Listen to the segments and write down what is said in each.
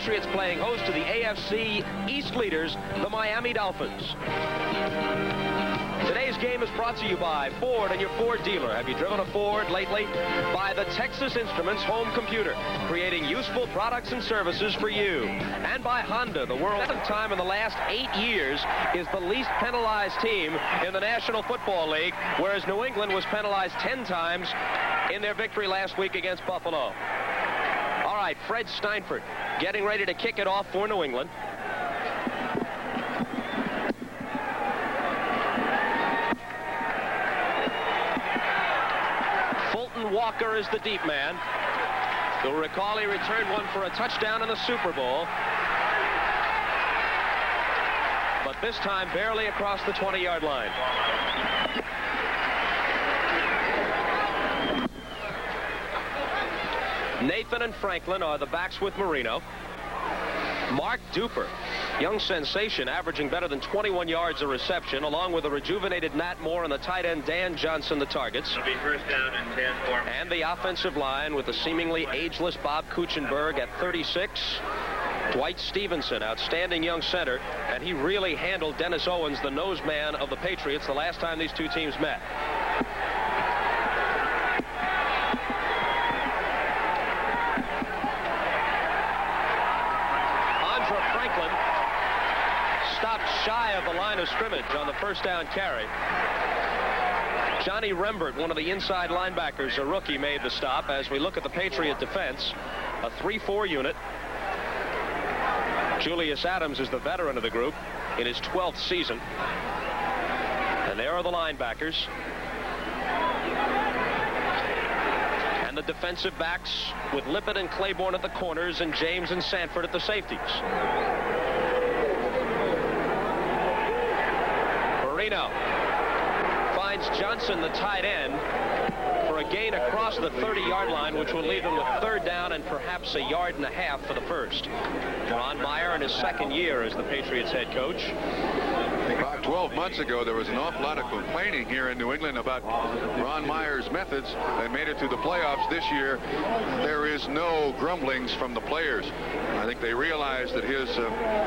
Patriots playing host to the AFC East leaders, the Miami Dolphins. Today's game is brought to you by Ford and your Ford dealer. Have you driven a Ford lately? By the Texas Instruments home computer, creating useful products and services for you. And by Honda, the world's time in the last 8 years is the least penalized team in the National Football League, whereas New England was penalized 10 times in their victory last week against Buffalo. All right, Fred Steinfurt getting ready to kick it off for New England. Walker is the deep man. You'll recall he returned one for a touchdown in the Super Bowl. But this time barely across the 20-yard line. Nathan and Franklin are the backs with Marino. Mark Duper, young sensation, averaging better than 21 yards a reception, along with the rejuvenated Nat Moore and the tight end Dan Johnson, the targets. It'll be first down and 10 for him. And the offensive line with the seemingly ageless Bob Kuchenberg at 36. Dwight Stevenson, outstanding young center, and he really handled Dennis Owens, the nose man of the Patriots, the last time these two teams met. Shy of the line of scrimmage on the first down carry. Johnny Rembert, one of the inside linebackers, a rookie, made the stop. As we look at the Patriot defense, a 3-4 unit. Julius Adams is the veteran of the group in his 12th season. And there are the linebackers. And the defensive backs with Lippett and Claiborne at the corners and James and Sanford at the safeties. Marino finds Johnson, the tight end, for a gain across the 30-yard line, which will leave him with third down and perhaps a yard and a half for the first. Ron Meyer in his second year as the Patriots head coach. About 12 months ago, there was an awful lot of complaining here in New England about Ron Meyer's methods. They made it to the playoffs this year. There is no grumblings from the players. I think they realize that his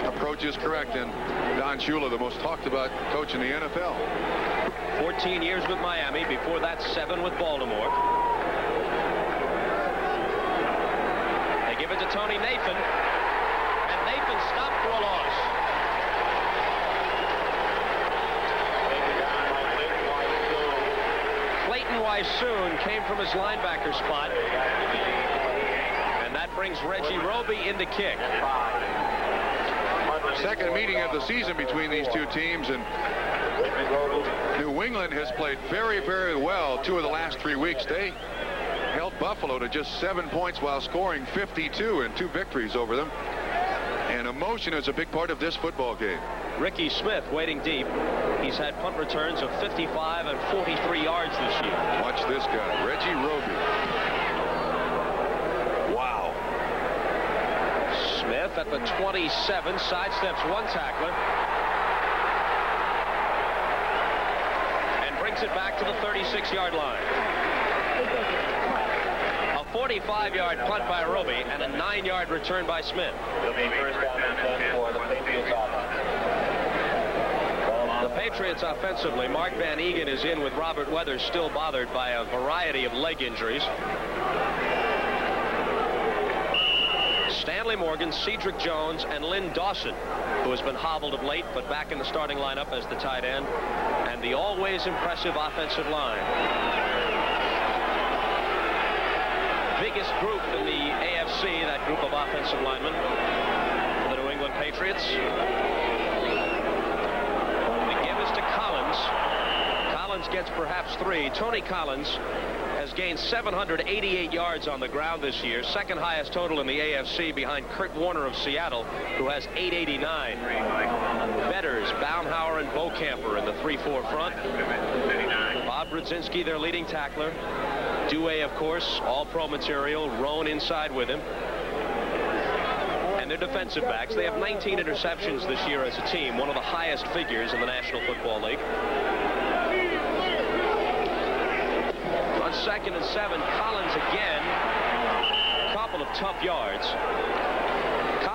approach is correct, and Don Shula, the most talked about coach in the NFL. 14 years with Miami, before that 7 with Baltimore. They give it to Tony Nathan, and Nathan stopped for a loss. Clayton Weissoon came from his linebacker spot, and that brings Reggie Roby in to kick. Second meeting of the season between these two teams, and New England has played very, very well 2 of the last 3 weeks. They held Buffalo to just 7 points while scoring 52 in 2 victories over them. And emotion is a big part of this football game. Ricky Smith waiting deep. He's had punt returns of 55 and 43 yards this year. Watch this guy, Reggie Roby. Wow. Smith at the 27, sidesteps one tackler. And brings it back to the 36-yard line. A 45-yard punt by Roby and a 9-yard return by Smith. It'll be first down and 10 for the Patriots offense. The Patriots offensively, Mark Van Eegen is in with Robert Weathers still bothered by a variety of leg injuries. Stanley Morgan, Cedric Jones, and Lynn Dawson, who has been hobbled of late, but back in the starting lineup as the tight end, and the always impressive offensive line. Biggest group in the AFC, that group of offensive linemen, the New England Patriots. Collins gets perhaps 3. Tony Collins has gained 788 yards on the ground this year, second highest total in the AFC behind Kurt Warner of Seattle, who has 889. Betters, Baumhauer, and Bocamper in the 3-4 front. Bob Brzezinski, their leading tackler. Douay, of course, all-pro material. Roan inside with him. And their defensive backs. They have 19 interceptions this year as a team, one of the highest figures in the National Football League. On 2nd and 7, Collins again. A couple of tough yards.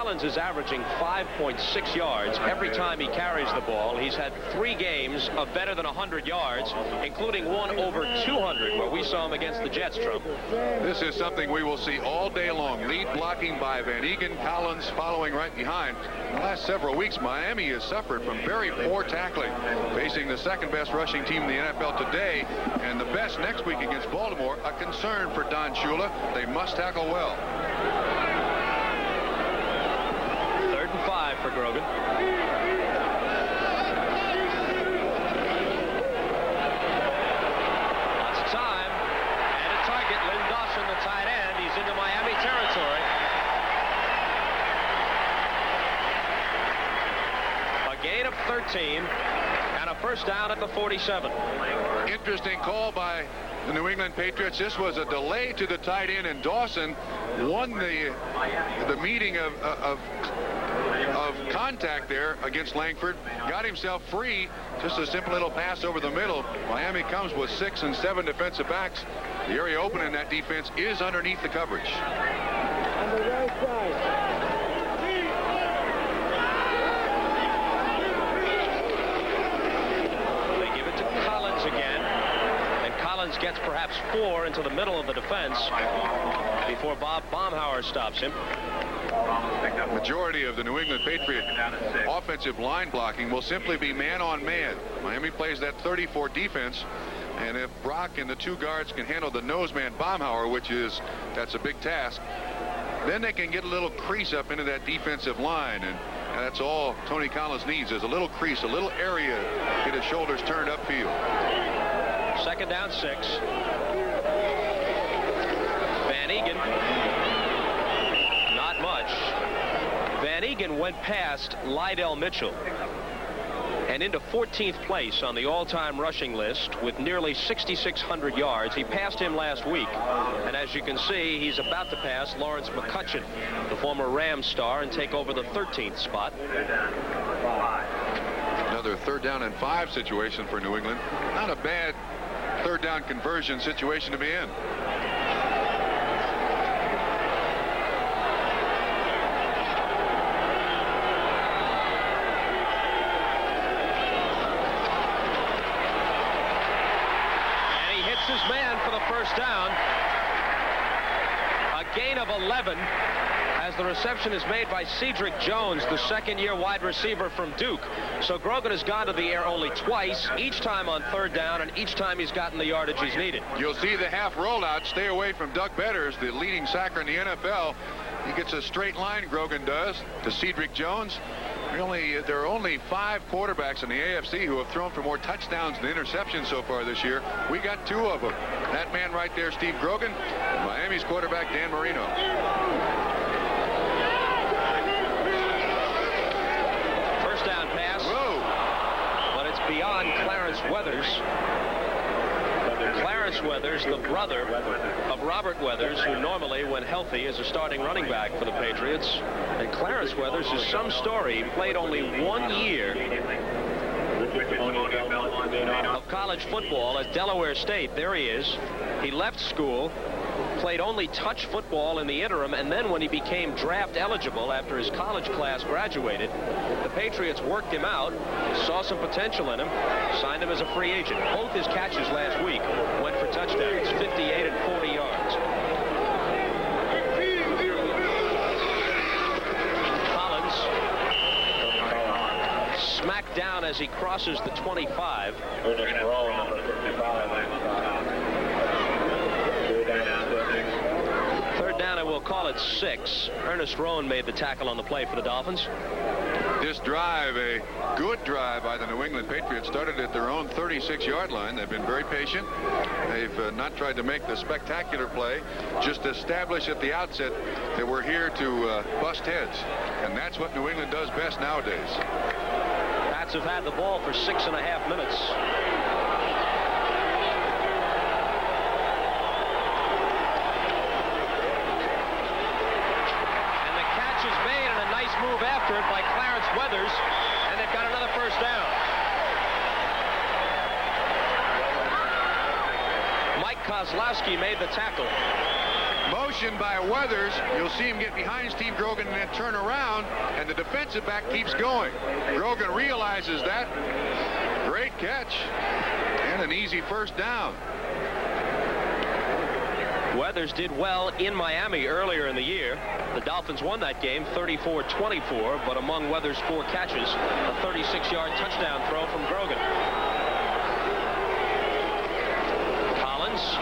Collins is averaging 5.6 yards every time he carries the ball. He's had 3 games of better than 100 yards, including one over 200, where we saw him against the Jets, Trump. This is something we will see all day long. Lead blocking by Van Eegen, Collins following right behind. In the last several weeks, Miami has suffered from very poor tackling, facing the second-best rushing team in the NFL today, and the best next week against Baltimore. A concern for Don Shula. They must tackle well. 3rd and 5 for Grogan. Lots of time. And a target, Lynn Dawson, the tight end. He's into Miami territory. A gain of 13 and a first down at the 47. Interesting call by the New England Patriots. This was a delay to the tight end, and Dawson won the meeting of contact there against Langford. Got himself free. Just a simple little pass over the middle. Miami comes with 6 and 7 defensive backs. The area open in that defense is underneath the coverage. On the right side. Gets perhaps 4 into the middle of the defense before Bob Baumhauer stops him. Majority of the New England Patriot offensive line blocking will simply be man on man. Miami plays that 34 defense, and if Brock and the 2 guards can handle the nose man Baumhauer, that's a big task, then they can get a little crease up into that defensive line, and that's all Tony Collins needs is a little crease, a little area, get his shoulders turned upfield. 2nd down 6. Van Eegen. Not much. Van Eegen went past Lydell Mitchell and into 14th place on the all-time rushing list with nearly 6,600 yards. He passed him last week. And as you can see, he's about to pass Lawrence McCutcheon, the former Rams star, and take over the 13th spot. Another 3rd down and 5 situation for New England. Not a bad 3rd down conversion situation to be in. And he hits his man for the first down. A gain of 11 as the reception is made by Cedric Jones, the 2nd-year wide receiver from Duke. So Grogan has gone to the air only twice, each time on 3rd down, and each time he's gotten the yardage he's needed. You'll see the half rollout. Stay away from Doug Betters, the leading sacker in the NFL. He gets a straight line, Grogan does, to Cedric Jones. There are only 5 quarterbacks in the AFC who have thrown for more touchdowns than interceptions so far this year. We got 2 of them. That man right there, Steve Grogan, and Miami's quarterback, Dan Marino. Down pass. Whoa. But it's beyond Clarence Weathers. Clarence Weathers, the brother of Robert Weathers, who normally, when healthy, is a starting running back for the Patriots. And Clarence Weathers is some story. He played only 1 year of college football at Delaware State. There he is. He left school, played only touch football in the interim, and then when he became draft eligible after his college class graduated, the Patriots worked him out, saw some potential in him, signed him as a free agent. Both his catches last week went for touchdowns, 58 and 40 yards. Collins smacked down as he crosses the 25. We'll call it 6. Ernest Roan made the tackle on the play for the Dolphins. This drive, a good drive by the New England Patriots, started at their own 36-yard line. They've been very patient. They've not tried to make the spectacular play, just establish at the outset that we're here to bust heads. And that's what New England does best nowadays. Pats have had the ball for 6.5 minutes. Move after it by Clarence Weathers, and they've got another first down. Mike Kozlowski made the tackle. motion by Weathers. You'll see him get behind Steve Grogan and then turn around, and the defensive back keeps going. Grogan realizes that. Great catch and an easy first down. Weathers did well in Miami earlier in the year. The Dolphins won that game 34-24, but among Weathers' 4 catches, a 36-yard touchdown throw from Grogan. Collins,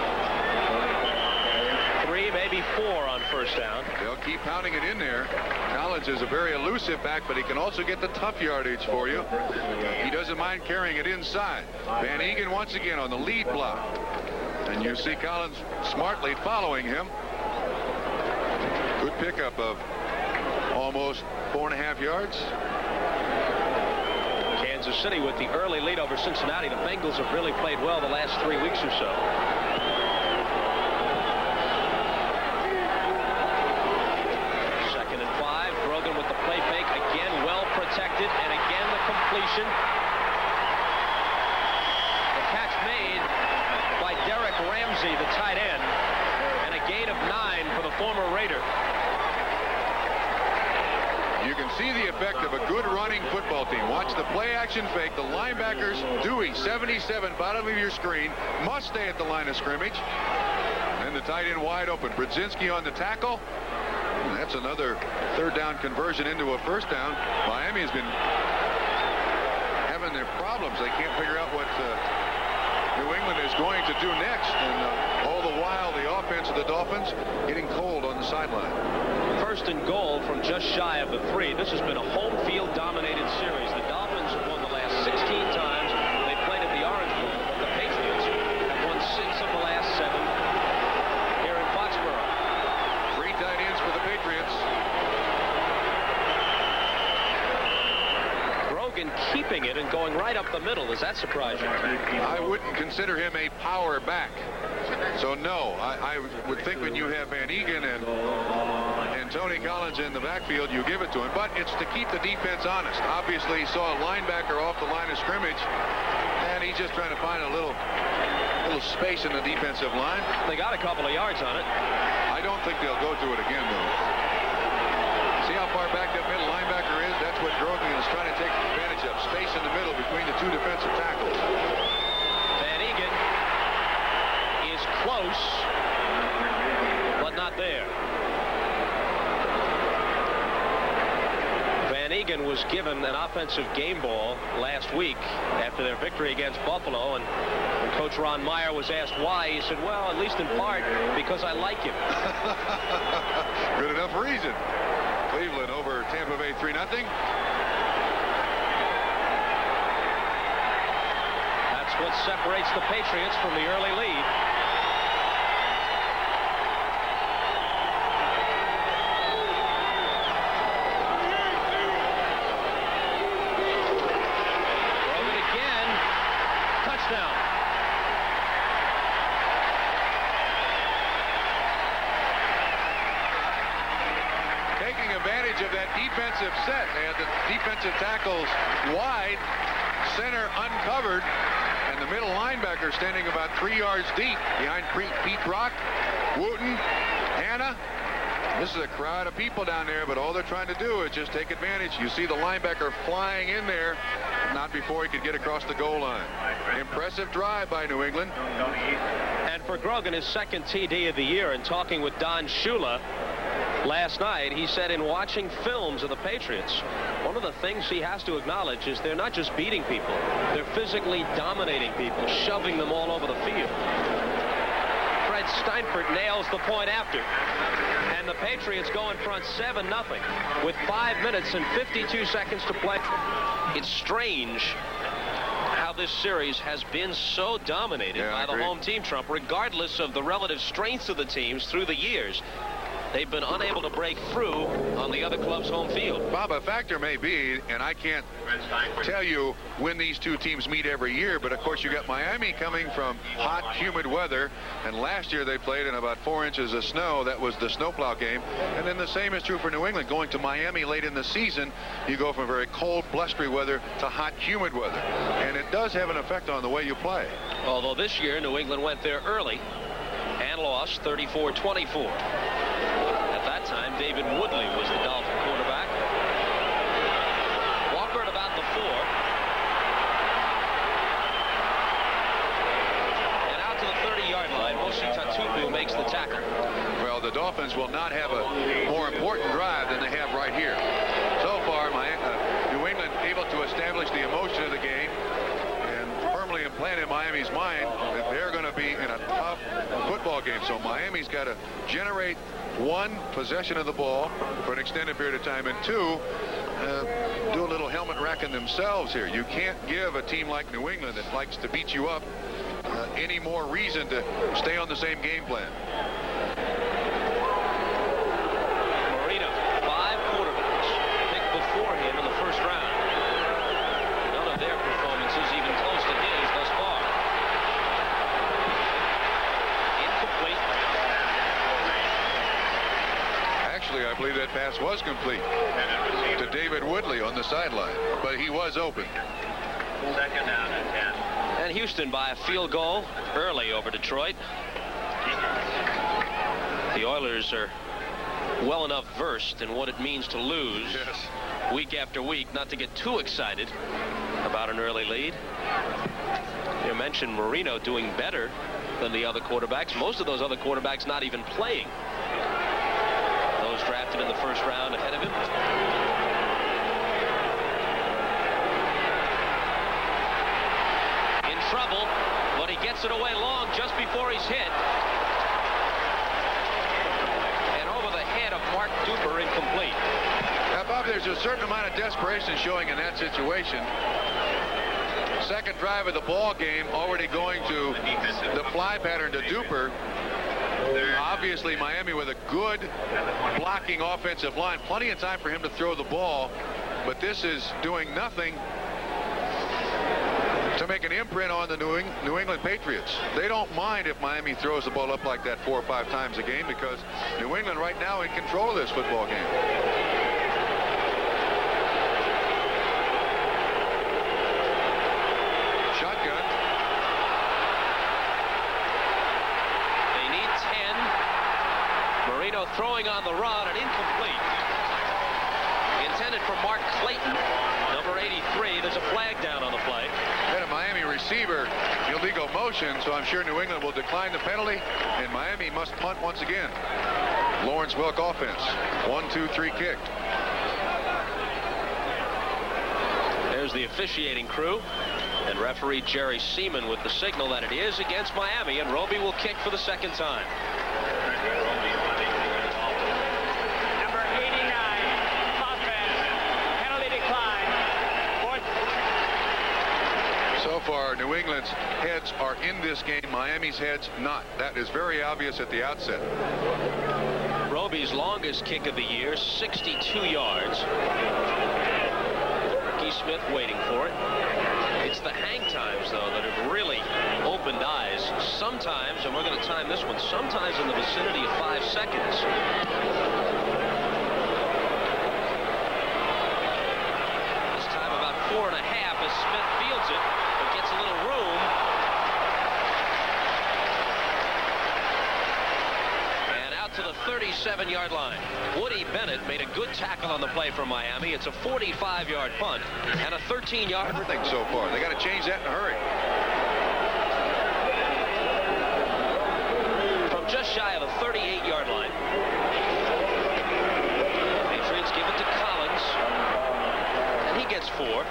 3, maybe 4 on first down. They'll keep pounding it in there. Collins is a very elusive back, but he can also get the tough yardage for you. He doesn't mind carrying it inside. Van Egan once again on the lead block. And you see Collins smartly following him. Good pickup of almost 4.5 yards. Kansas City with the early lead over Cincinnati. The Bengals have really played well the last 3 weeks or so. Second and 5. Grogan with the play fake. Again, well protected. And again, the completion. The catch made by Derek Ramsey, the tight end, and a gain of 9 for the former Raider. You can see the effect of a good running football team. Watch the play action fake. The linebackers, Dewey, 77, bottom of your screen, must stay at the line of scrimmage. And the tight end wide open. Brzezinski on the tackle. And that's another third down conversion into a first down. Miami has been having their problems. They can't figure out what New England is going to do next, and all the while the offense of the Dolphins getting cold on the sideline. First and goal from just shy of the 3. This has been a home field dominated series. The Dolphins have won the last 16 times they played at the Orange Bowl, but the Patriots have won 6 of the last 7 here in Foxborough. 3 tight ends for the Patriots. Grogan keeping it and going right up the middle. Does that surprise you? I wouldn't consider him a power back. So no, I would think when you have Van Egan and Tony Collins in the backfield, you give it to him. But it's to keep the defense honest. Obviously, he saw a linebacker off the line of scrimmage, and he's just trying to find a little space in the defensive line. They got a couple of yards on it. I don't think they'll go to it again, though. See how far back that middle linebacker is? That's what Grogan is trying to take advantage of. Space in the middle between the 2 defensive tackles. Van Egan is close, but not there. Van Egan was given an offensive game ball last week after their victory against Buffalo, and when Coach Ron Meyer was asked why, he said, well, at least in part because I like him. Good enough reason. Cleveland over Tampa Bay 3-0. That's what separates the Patriots from the early lead. Grogan again. Touchdown. Taking advantage of that defensive set. They had the defensive tackles wide, center uncovered, and the middle linebacker standing about 3 yards deep behind Pete Brock, Wooten, Hanna. This is a crowd of people down there, but all they're trying to do is just take advantage. You see the linebacker flying in there, not before he could get across the goal line. Impressive drive by New England. And for Grogan, his second TD of the year, and talking with Don Shula last night, he said in watching films of the Patriots, one of the things he has to acknowledge is they're not just beating people, they're physically dominating people, shoving them all over the field. Fred Steinfurt nails the point after, and the Patriots go in front 7-0 with 5 minutes and 52 seconds to play. It's strange how this series has been so dominated by the home team, Trump, regardless of the relative strengths of the teams through the years. They've been unable to break through on the other club's home field. Bob, a factor may be, and I can't tell you when these two teams meet every year, but of course you got Miami coming from hot, humid weather, and last year they played in about 4 inches of snow. That was the snowplow game. And then the same is true for New England. Going to Miami late in the season, you go from very cold, blustery weather to hot, humid weather. And it does have an effect on the way you play. Although this year New England went there early and lost 34-24. At that time, David Woodley was the Dolphin quarterback. Walker at about the 4. And out to the 30-yard line, Mosi Tatupu makes the tackle. Well, the Dolphins will not have a more important drive than they have right here. So far, New England able to establish the emotion of the game and firmly implant in Miami's mind that they're going to be in a tough football game. So Miami's got to generate 1, possession of the ball for an extended period of time, and 2, do a little helmet racking themselves here. You can't give a team like New England that likes to beat you up any more reason to stay on the same game plan. Marino, 5 quarterbacks picked before him in the first round. None of their performances even close to his thus far. Incomplete. Actually, I believe that pass was complete to David Woodley on the sideline, but he was open. Second down and 10. And Houston by a field goal early over Detroit. The Oilers are well enough versed in what it means to lose week after week not to get too excited about an early lead. You mentioned Marino doing better than the other quarterbacks. Most of those other quarterbacks not even playing. Those drafted in the first round ahead of him. In trouble, but he gets it away long just before he's hit. And over the head of Mark Duper, incomplete. Now, Bob, there's a certain amount of desperation showing in that situation. Second drive of the ball game, already going to the fly pattern to Duper. Obviously, Miami with a good blocking offensive line. Plenty of time for him to throw the ball, but this is doing nothing to make an imprint on the New England Patriots. They don't mind if Miami throws the ball up like that 4 or 5 times a game, because New England right now in control of this football game. Shotgun. They need 10. Marino throwing on the run and incomplete. Intended for Mark Clayton, number 83. There's a flag down on the play. Had a Miami receiver illegal motion, so I'm sure New England will decline the penalty, and Miami must punt once again. Lawrence Welk offense. 1, 2, 3 kicked. There's the officiating crew and referee Jerry Seaman with the signal that it is against Miami, and Roby will kick for the second time. Number 89, offense, penalty decline. So far, New England's heads are in this game. Miami's heads not. That is very obvious at the outset. Roby's longest kick of the year, 62 yards. Keith Smith waiting for it. It's the hang times, though, that have really opened eyes. Sometimes, and we're going to time this one, sometimes in the vicinity of 5 seconds. This time about 4.5 as Smith fields it, but gets a little room. And out to the 37-yard line. Woody Bennett made a good tackle on the play for Miami. It's a 45-yard punt and a 13-yard. Everything so far. They got to change that in a hurry. From just shy of the 38-yard line. Patriots give it to Collins, and he gets 4.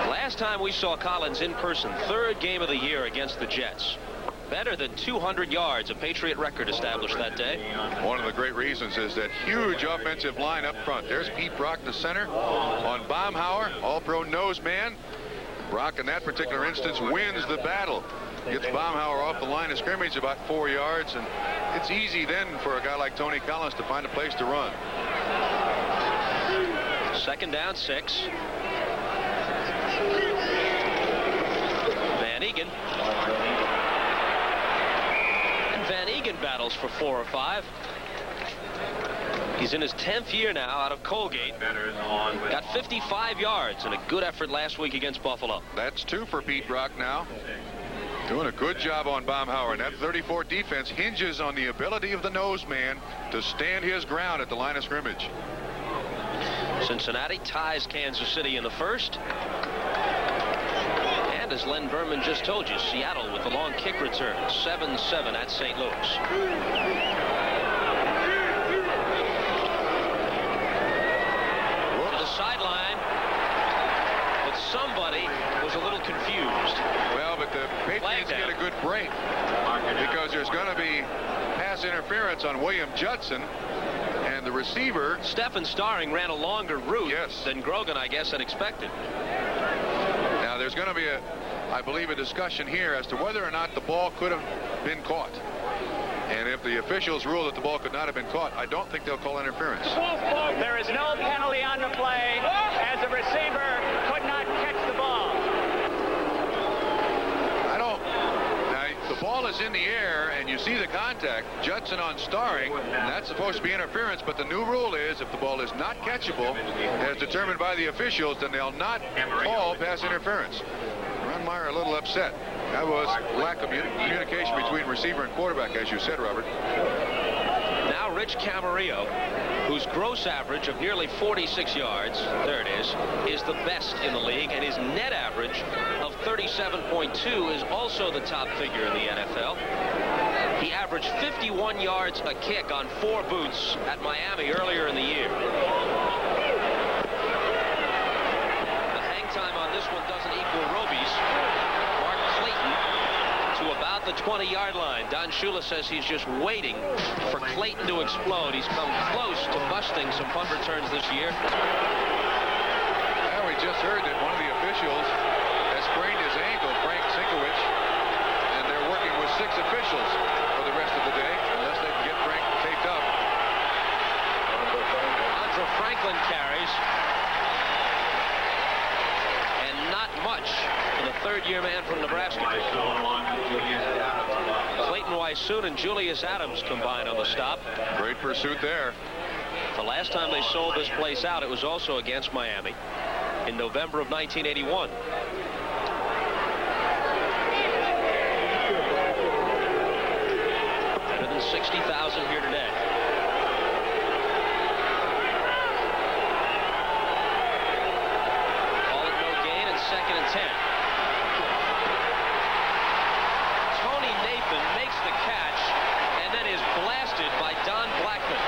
Last time we saw Collins in person, 3rd game of the year against the Jets. Better than 200 yards, a Patriot record established that day. One of the great reasons is that huge offensive line up front. There's Pete Brock, the center, on Baumhauer, all-pro nose man. Brock, in that particular instance, wins the battle. Gets Baumhauer off the line of scrimmage about 4 yards, and it's easy then for a guy like Tony Collins to find a place to run. 2nd down, 6. Van Egan. Van Egan battles for 4 or 5. He's in his 10th year now out of Colgate. Got 55 yards and a good effort last week against Buffalo. That's 2 for Pete Brock now. Doing a good job on Baumhauer, and that 34 defense hinges on the ability of the nose man to stand his ground at the line of scrimmage. Cincinnati ties Kansas City in the first. And as Len Berman just told you, Seattle with the long kick return, 7-7 at St. Louis. To the sideline, but somebody was a little confused. Well, but the Patriots get a good break because there's going to be pass interference on William Judson, and the receiver Stephen Starring ran a longer route Yes. than Grogan, I guess, had expected. Now there's going to be I believe a discussion here as to whether or not the ball could have been caught. And if the officials rule that the ball could not have been caught, I don't think they'll call interference. There is no penalty on the play as the receiver could not catch the ball. The ball is in the air, and you see the contact. Judson on Starring, and that's supposed to be interference, but the new rule is if the ball is not catchable, as determined by the officials, then they'll not call pass interference. Ron Meyer a little upset. That was lack of communication between receiver and quarterback, as you said, Robert. Now Rich Camarillo, whose gross average of nearly 46 yards, there it is the best in the league, and his net average of 37.2 is also the top figure in the NFL. He averaged 51 yards a kick on 4 boots at Miami earlier in the year. The hang time on this one doesn't equal Roby's. Mark Clayton to about the 20-yard line. Don Shula says he's just waiting for Clayton to explode. He's come close to busting some punt returns this year. Now we just heard that one of the officials has sprained his ankle, Frank Sinkowicz, and they're working with 6 officials for the rest of the day, unless they can get Frank taped up. Andre Franklin carries. And not much for the third-year man from Nebraska. Clayton Wysoon and Julius Adams combined on the stop. Great pursuit there. The last time they sold this place out, it was also against Miami in November of 1981. Better than 60,000 here today. Ball at no gain and 2nd and 10. Tony Nathan makes the catch and then is blasted by Don Blackman.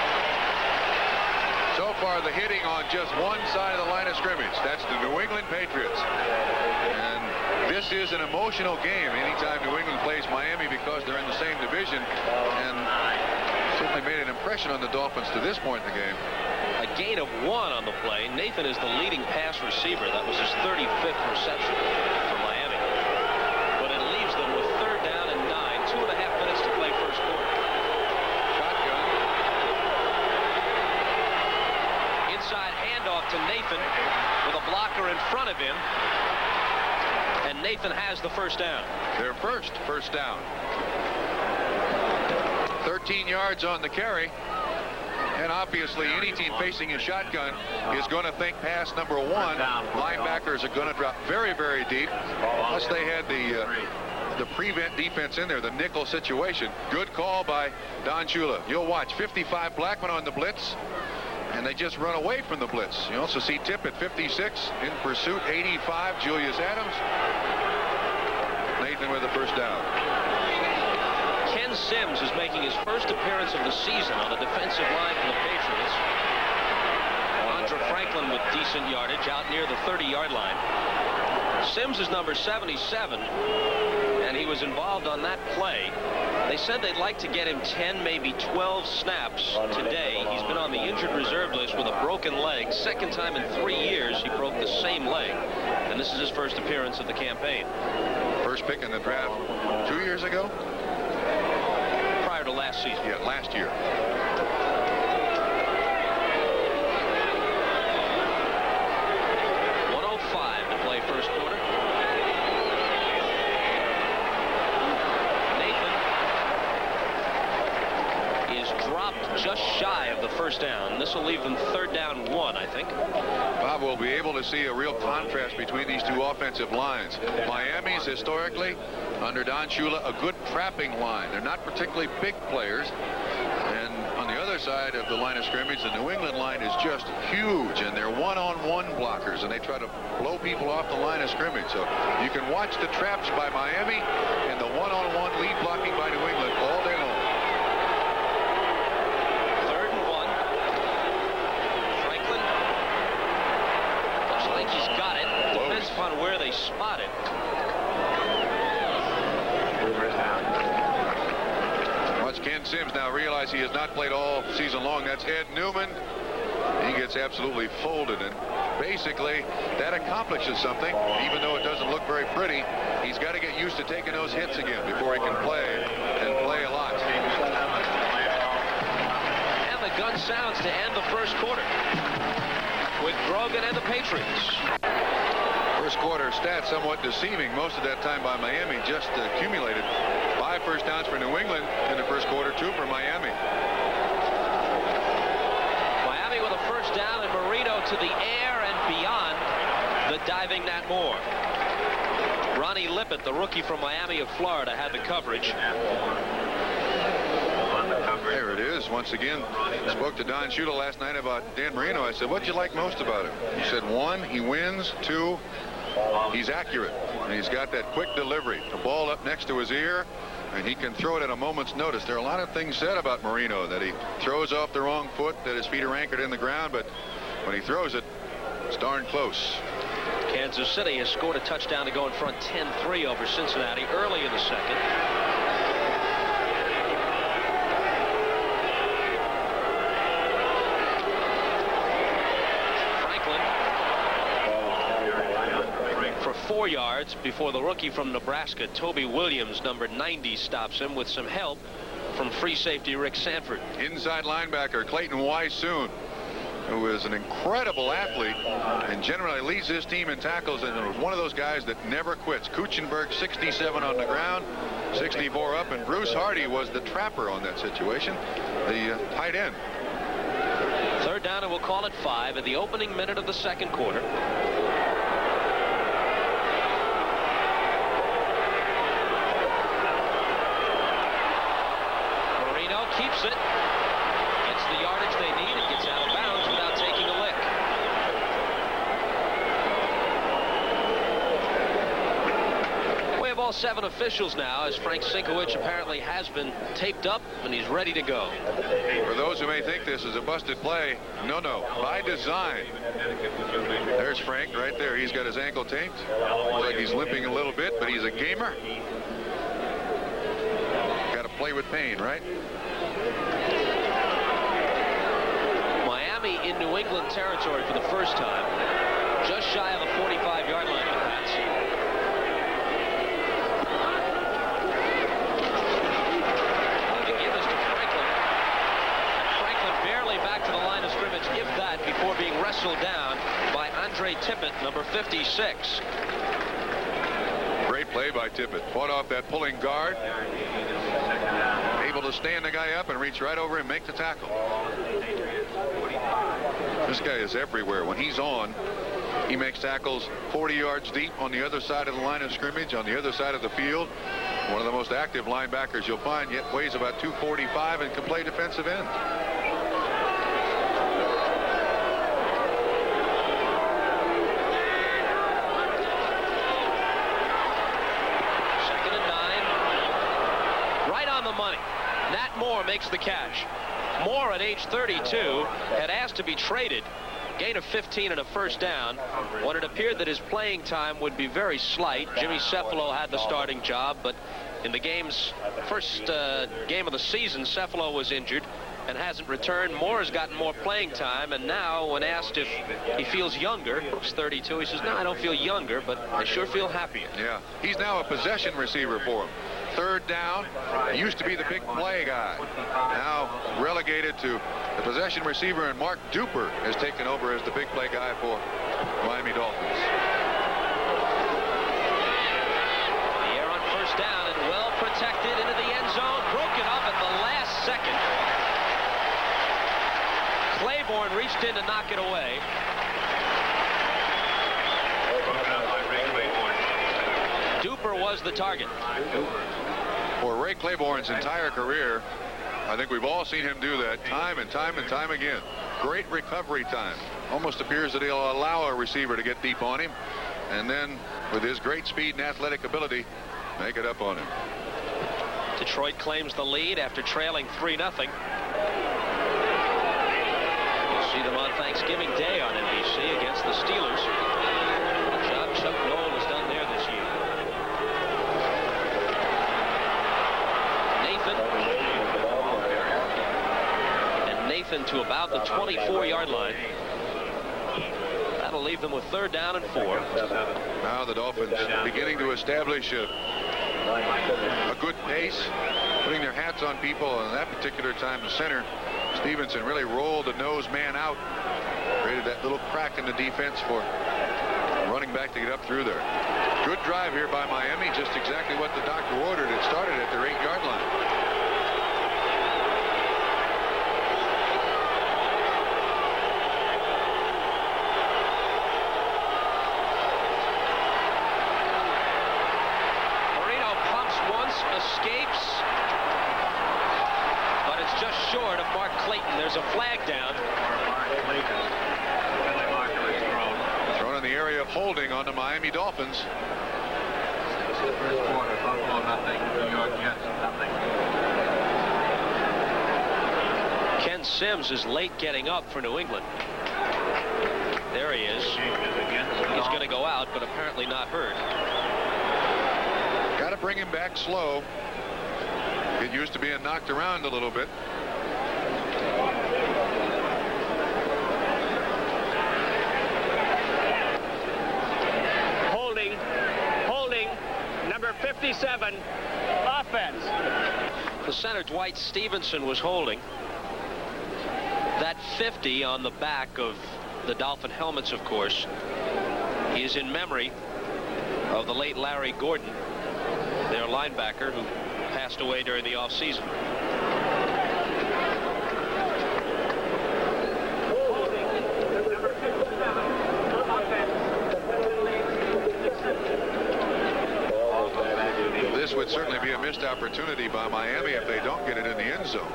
So far, the hitting on just one side of the line of scrimmage. That's the New England Patriots. And this is an emotional game anytime New England plays Miami because they're in the same division. And certainly made an impression on the Dolphins to this point in the game. A gain of 1 on the play. Nathan is the leading pass receiver. That was his 35th reception for Miami. But it leaves them with 3rd down and 9. 2.5 minutes to play first quarter. Shotgun. Inside handoff to Nathan with a blocker in front of him. And Nathan has the first down. Their first down. 13 yards on the carry. And obviously any team facing a shotgun is going to think pass number 1. Linebackers are going to drop very, very deep. Unless they had the prevent defense in there, the nickel situation. Good call by Don Shula. You'll watch 55 Blackman on the blitz. And they just run away from the blitz. You also see Tippett 56 in pursuit, 85 Julius Adams. Nathan with the first down. Ken Sims is making his first appearance of the season on the defensive line for the Patriots. Andre Franklin with decent yardage out near the 30-yard line. Sims is number 77, and he was involved on that play. They said they'd like to get him 10, maybe 12 snaps today. He's been on the injured reserve list with a broken leg. 2nd time in 3 years he broke the same leg. And this is his first appearance of the campaign. First pick in the draft 2 years ago? Prior to last season. Yeah, last year. First quarter. Nathan is dropped just shy of the first down. This will leave them 3rd down 1, I think. Bob will be able to see a real contrast between these two offensive lines. Miami's historically under Don Shula, a good trapping line. They're not particularly big players. And on the other side of the line of scrimmage, the New England line is just huge, and they're one-on-one blockers, and they try to blow people off the line of scrimmage. So you can watch the traps by Miami and the one-on-one lead blocking by New England all day long. 3rd and 1. Franklin looks like he's got it. Depends upon where they spot it. Watch Ken Sims now realize he has not played all season long. That's Ed Newman. He gets absolutely folded, and basically that accomplishes something. Even though it doesn't look very pretty, he's got to get used to taking those hits again before he can play, and play a lot. And the gun sounds to end the first quarter with Grogan and the Patriots. First quarter stats somewhat deceiving. Most of that time by Miami just accumulated. 5 first downs for New England in the first quarter, 2 for Miami. Miami with a first down, and Marino to the air and beyond the diving Nat Moore. Ronnie Lippett, the rookie from Miami of Florida, had the coverage. There it is once again. I spoke to Don Shula last night about Dan Marino. I said, what'd you like most about him? He said, 1, he wins. 2, he's accurate. And he's got that quick delivery. The ball up next to his ear, and he can throw it at a moment's notice. There are a lot of things said about Marino, that he throws off the wrong foot, that his feet are anchored in the ground, but when he throws it, it's darn close. Kansas City has scored a touchdown to go in front 10-3 over Cincinnati early in the second. For 4 yards before the rookie from Nebraska, Toby Williams, number 90, stops him with some help from free safety Rick Sanford. Inside linebacker Clayton Wysoon, who is an incredible athlete and generally leads his team in tackles, and was one of those guys that never quits. Kuchenberg 67 on the ground, 64 up, and Bruce Hardy was the trapper on that situation, the tight end. 3rd down, and we'll call it 5 at the opening minute of the second quarter. Keeps it, gets the yardage they need, and gets out of bounds without taking a lick. We have all 7 officials now, as Frank Sinkowicz apparently has been taped up and he's ready to go. For those who may think this is a busted play, no, by design. There's Frank right there. He's got his ankle taped. Looks like he's limping a little bit, but he's a gamer. Got to play with pain, right? Miami in New England territory for the first time, just shy of the 45-yard line of the Pats. They give this to Franklin. Franklin barely back to the line of scrimmage, if that, before being wrestled down by Andre Tippett, number 56. Great play by Tippett. Fought off that pulling guard. Able to stand the guy up and reach right over and make the tackle. This guy is everywhere. When he's on, he makes tackles 40 yards deep on the other side of the line of scrimmage, on the other side of the field. One of the most active linebackers you'll find, yet weighs about 245 and can play defensive end. Second and 9. Right on the money. Nat Moore makes the catch. Moore, at age 32, had asked to be traded. Gain of 15 and a first down when it appeared that his playing time would be very slight. Jimmy Cefalo had the starting job, but in the game's first game of the season, Cefalo was injured and hasn't returned. Moore has gotten more playing time, and now when asked if he feels younger, he's 32, he says, no, I don't feel younger, but I sure feel happier. Yeah, he's now a possession receiver for him. 3rd down, he used to be the big play guy. Now relegated to the possession receiver, and Mark Duper has taken over as the big play guy for Miami Dolphins. The air on first down and well protected into the end zone, broken up at the last second. Claiborne reached in to knock it away. Duper was the target. For Ray Claiborne's entire career, I think we've all seen him do that time and time and time again. Great recovery time. Almost appears that he'll allow a receiver to get deep on him, and then with his great speed and athletic ability, make it up on him. Detroit claims the lead after trailing 3-0. You'll see them on Thanksgiving Day on NBC against the Steelers. The job Chuck Noll has done there this year. Nathan to about the 24-yard line. That'll leave them with 3rd down and 4. Now the Dolphins beginning to establish a good pace, putting their hats on people, and that particular time the center, Stevenson, really rolled the nose man out, created that little crack in the defense for running back to get up through there. Good drive here by Miami, just exactly what the doctor ordered. It started at their 8-yard line. Escapes, but it's just short of Mark Clayton. There's a flag down. Thrown in the area of holding on the Miami Dolphins. Ken Sims is late getting up for New England. There he is. He's going to go out, but apparently not hurt. Got to bring him back slow. Get used to being knocked around a little bit. Holding, number 57, offense. The center, Dwight Stevenson, was holding. That 50 on the back of the Dolphin helmets, of course, is in memory of the late Larry Gordon, their linebacker, who passed away during the offseason. This would certainly be a missed opportunity by Miami if they don't get it in the end zone.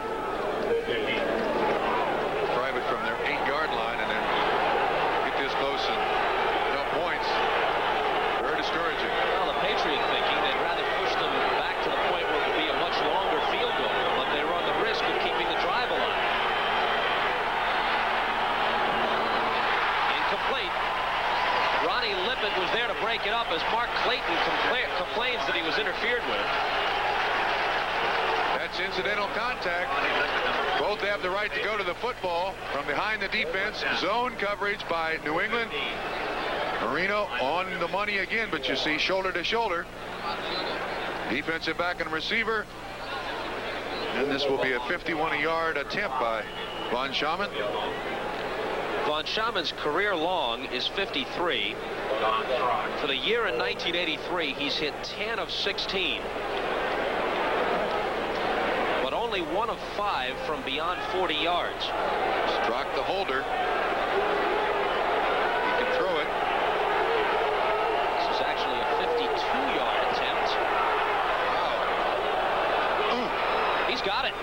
Drive it from their 8-yard line and then get this close and no points. Very discouraging. Well, the Patriot thinking they'd rather push them back to the point where it would be a much longer field goal, but they run the risk of keeping the drive alive. Incomplete. Ronnie Lippett was there to break it up as Mark Clayton complains that he was interfered with. That's incidental contact. Both have the right to go to the football from behind the defense. Zone coverage by New England. Marino on the money again, but you see shoulder to shoulder. Defensive back and receiver. And this will be a 51-yard attempt by Von Schamann. Von Schamann's career long is 53. For the year in 1983, he's hit 10 of 16. But only 1 of 5 from beyond 40 yards. Struck the holder. He can throw it. This is actually a 52-yard attempt. Wow. Ooh, he's got it.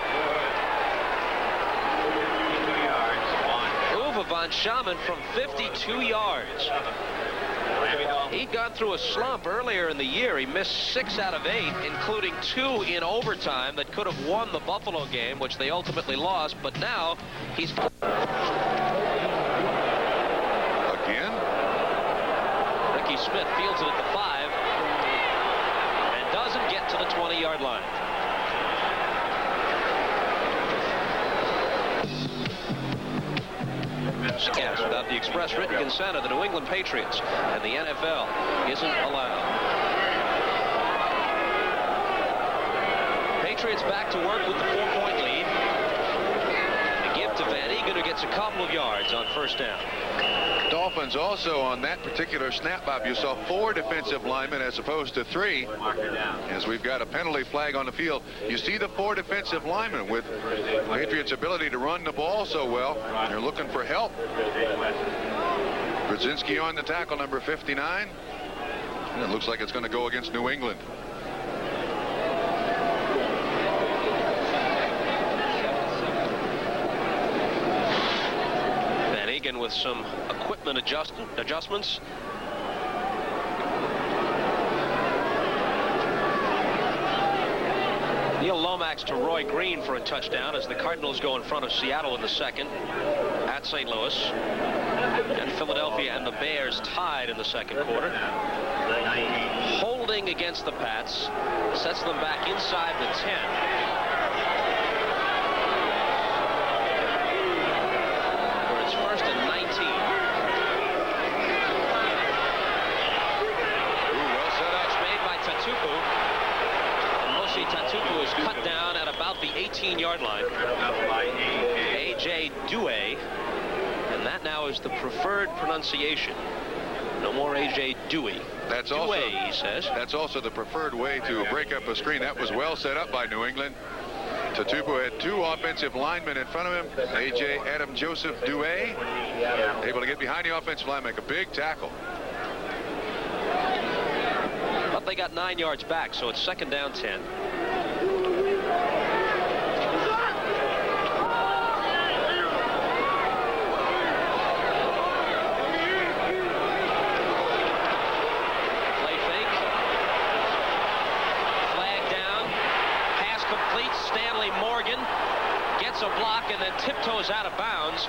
Uwe von Schamann from 52 yards. He'd gone through a slump earlier in the year. He missed 6 out of 8, including 2 in overtime that could have won the Buffalo game, which they ultimately lost. But now he's... Again? Ricky Smith fields it at the 5 and doesn't get to the 20-yard line. Cast without the express written consent of the New England Patriots, and the NFL isn't allowed. Patriots back to work with the 4-point lead. The give to Van Egan, who gets a couple of yards on first down. Dolphins also on that particular snap, Bob, you saw 4 defensive linemen as opposed to 3, as we've got a penalty flag on the field. You see the 4 defensive linemen with Patriots' ability to run the ball so well. They're looking for help. Brzezinski on the tackle, number 59. And it looks like it's going to go against New England. Van Egan with some equipment adjustments. Neil Lomax to Roy Green for a touchdown as the Cardinals go in front of Seattle in the second at St. Louis. And Philadelphia and the Bears tied in the second quarter. Holding against the Pats sets them back inside the 10. Where it's first and 19. Well set up. It's made by Tatupu. Tatupu is cut down at about the 18-yard line. A.J. Douay, and that now is the preferred pronunciation. No more A.J. Dewey. That's Douay, also, he says. That's also the preferred way to break up a screen. That was well set up by New England. Tatupu had two offensive linemen in front of him. A.J. Adam Joseph Douay able to get behind the offensive line, make a big tackle. But they got 9 yards back, so it's second down 10. A block and then tiptoes out of bounds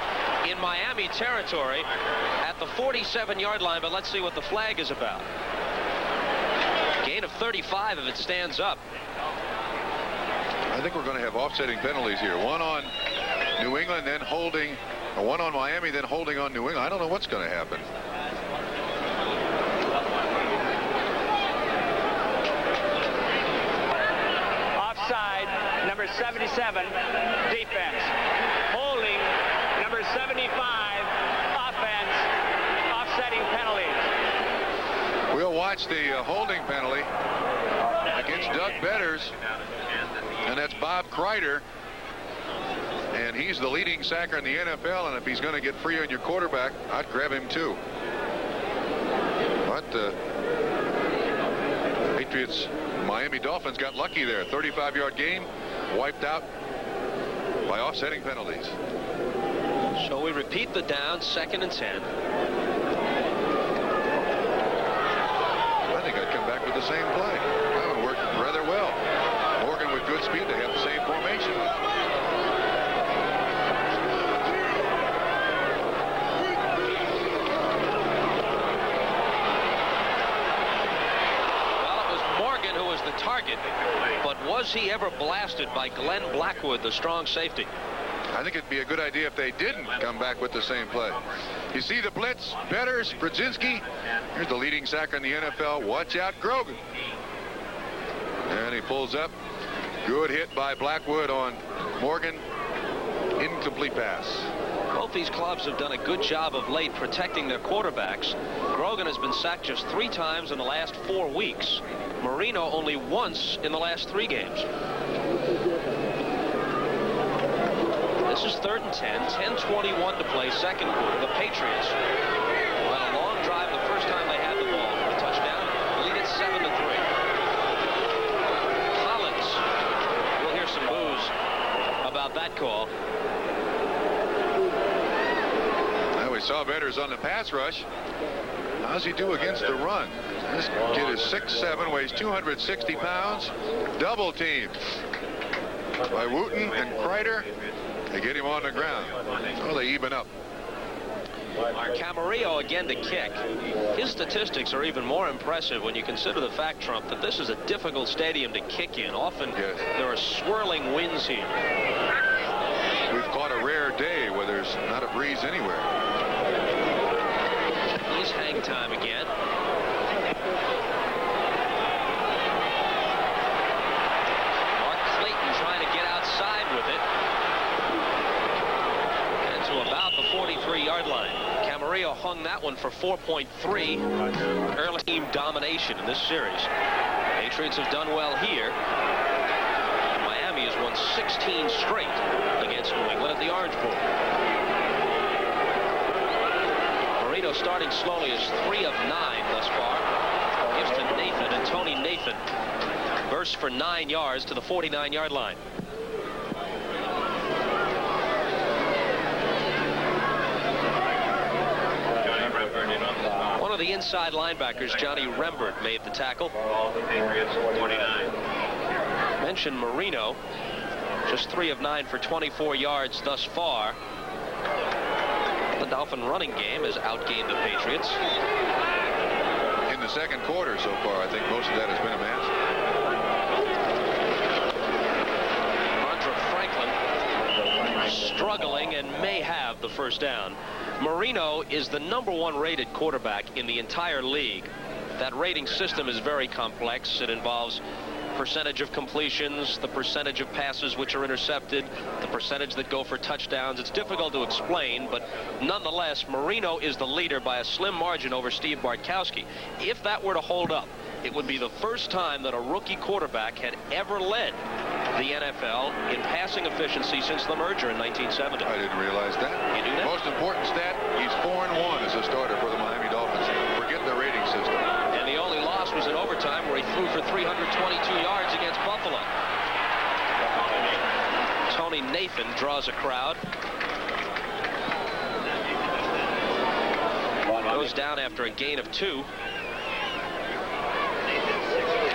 in Miami territory at the 47-yard line, but let's see what the flag is about. Gain of 35 if it stands up. I think we're going to have offsetting penalties here. One on New England, then holding, or one on Miami, then holding on New England. I don't know what's going to happen. Number 77, defense. Holding, number 75, offense. Offsetting penalties. We'll watch the holding penalty against Doug Betters, and that's Bob Kreider. And he's the leading sacker in the NFL, and if he's going to get free on your quarterback, I'd grab him too. But Patriots, Miami Dolphins got lucky there. 35-yard gain, wiped out by offsetting penalties. So we repeat the down, second and 10. I think I'd come back with the same play. That would work rather well. Morgan with good speed, they have the same formation. Target, but was he ever blasted by Glenn Blackwood, the strong safety? I think it'd be a good idea if they didn't come back with the same play. You see the blitz, Betters, Brzezinski. Here's the leading sacker in the NFL. Watch out, Grogan. And he pulls up. Good hit by Blackwood on Morgan. Incomplete pass. Both these clubs have done a good job of late protecting their quarterbacks. Grogan has been sacked just 3 times in the last 4 weeks. Marino only once in the last 3 games. This is third and 10, 10:21 to play, second quarter. The Patriots had a long drive the first time they had the ball for a touchdown. Lead it 7-3. Collins, we'll hear some boos about that call. Now we saw Betters on the pass rush. How's he do against the run? This kid is 6'7", weighs 260 pounds. Double team by Wooten and Kreider. They get him on the ground. Oh, they even up. Camarillo again to kick. His statistics are even more impressive when you consider the fact, Trump, that this is a difficult stadium to kick in. Often there are swirling winds here. We've caught a rare day where there's not a breeze anywhere. He's hang time again. Mark Clayton trying to get outside with it. And to about the 43-yard line. Camarillo hung that one for 4.3. Early team domination in this series. Patriots have done well here. And Miami has won 16 straight against New England at the Orange Bowl. Marino starting slowly is 3 of 9 thus far gives to Nathan, and Tony Nathan bursts for 9 yards to the 49-yard line. One of the inside linebackers, Johnny Rembert, made the tackle. Ball the Patriots 49. Mentioned Marino, just 3 of 9 for 24 yards thus far. The Dolphin running game has outgained the Patriots. In the second quarter so far, I think most of that has been amassed. Andre Franklin struggling and may have the first down. Marino is the #1 rated quarterback in the entire league. That rating system is very complex. It involves percentage of completions, the percentage of passes which are intercepted, the percentage that go for touchdowns. It's difficult to explain, but nonetheless, Marino is the leader by a slim margin over Steve Bartkowski. If that were to hold up, it would be the first time that a rookie quarterback had ever led the NFL in passing efficiency since the merger in 1970. I didn't realize that. You do that? Most important stat, he's 4-1 as a starter for the Miami Dolphins. Forget the rating system. And the only loss was in overtime, where he threw for 322 yards against Buffalo. Tony Nathan draws a crowd. Goes down after a gain of 2.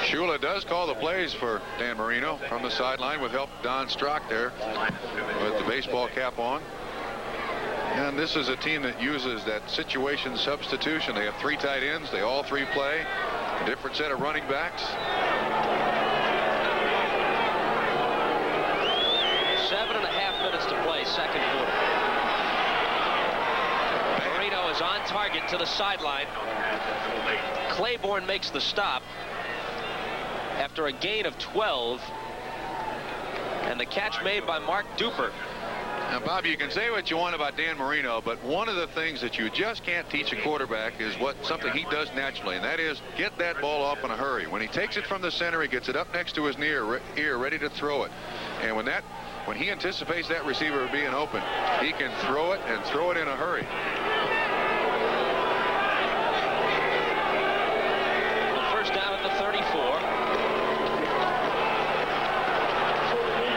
Shula does call the plays for Dan Marino from the sideline with help Don Strock there with the baseball cap on. And this is a team that uses that situation substitution. They have 3 tight ends. They all 3 play. A different set of running backs. 7.5 minutes to play, second quarter. Marino is on target to the sideline. Claiborne makes the stop after a gain of 12. And the catch made by Mark Duper. Now, Bob, you can say what you want about Dan Marino, but one of the things that you just can't teach a quarterback is something he does naturally, and that is get that ball off in a hurry. When he takes it from the center, he gets it up next to his ear, ready to throw it. And when he anticipates that receiver being open, he can throw it and throw it in a hurry. First down at the 34.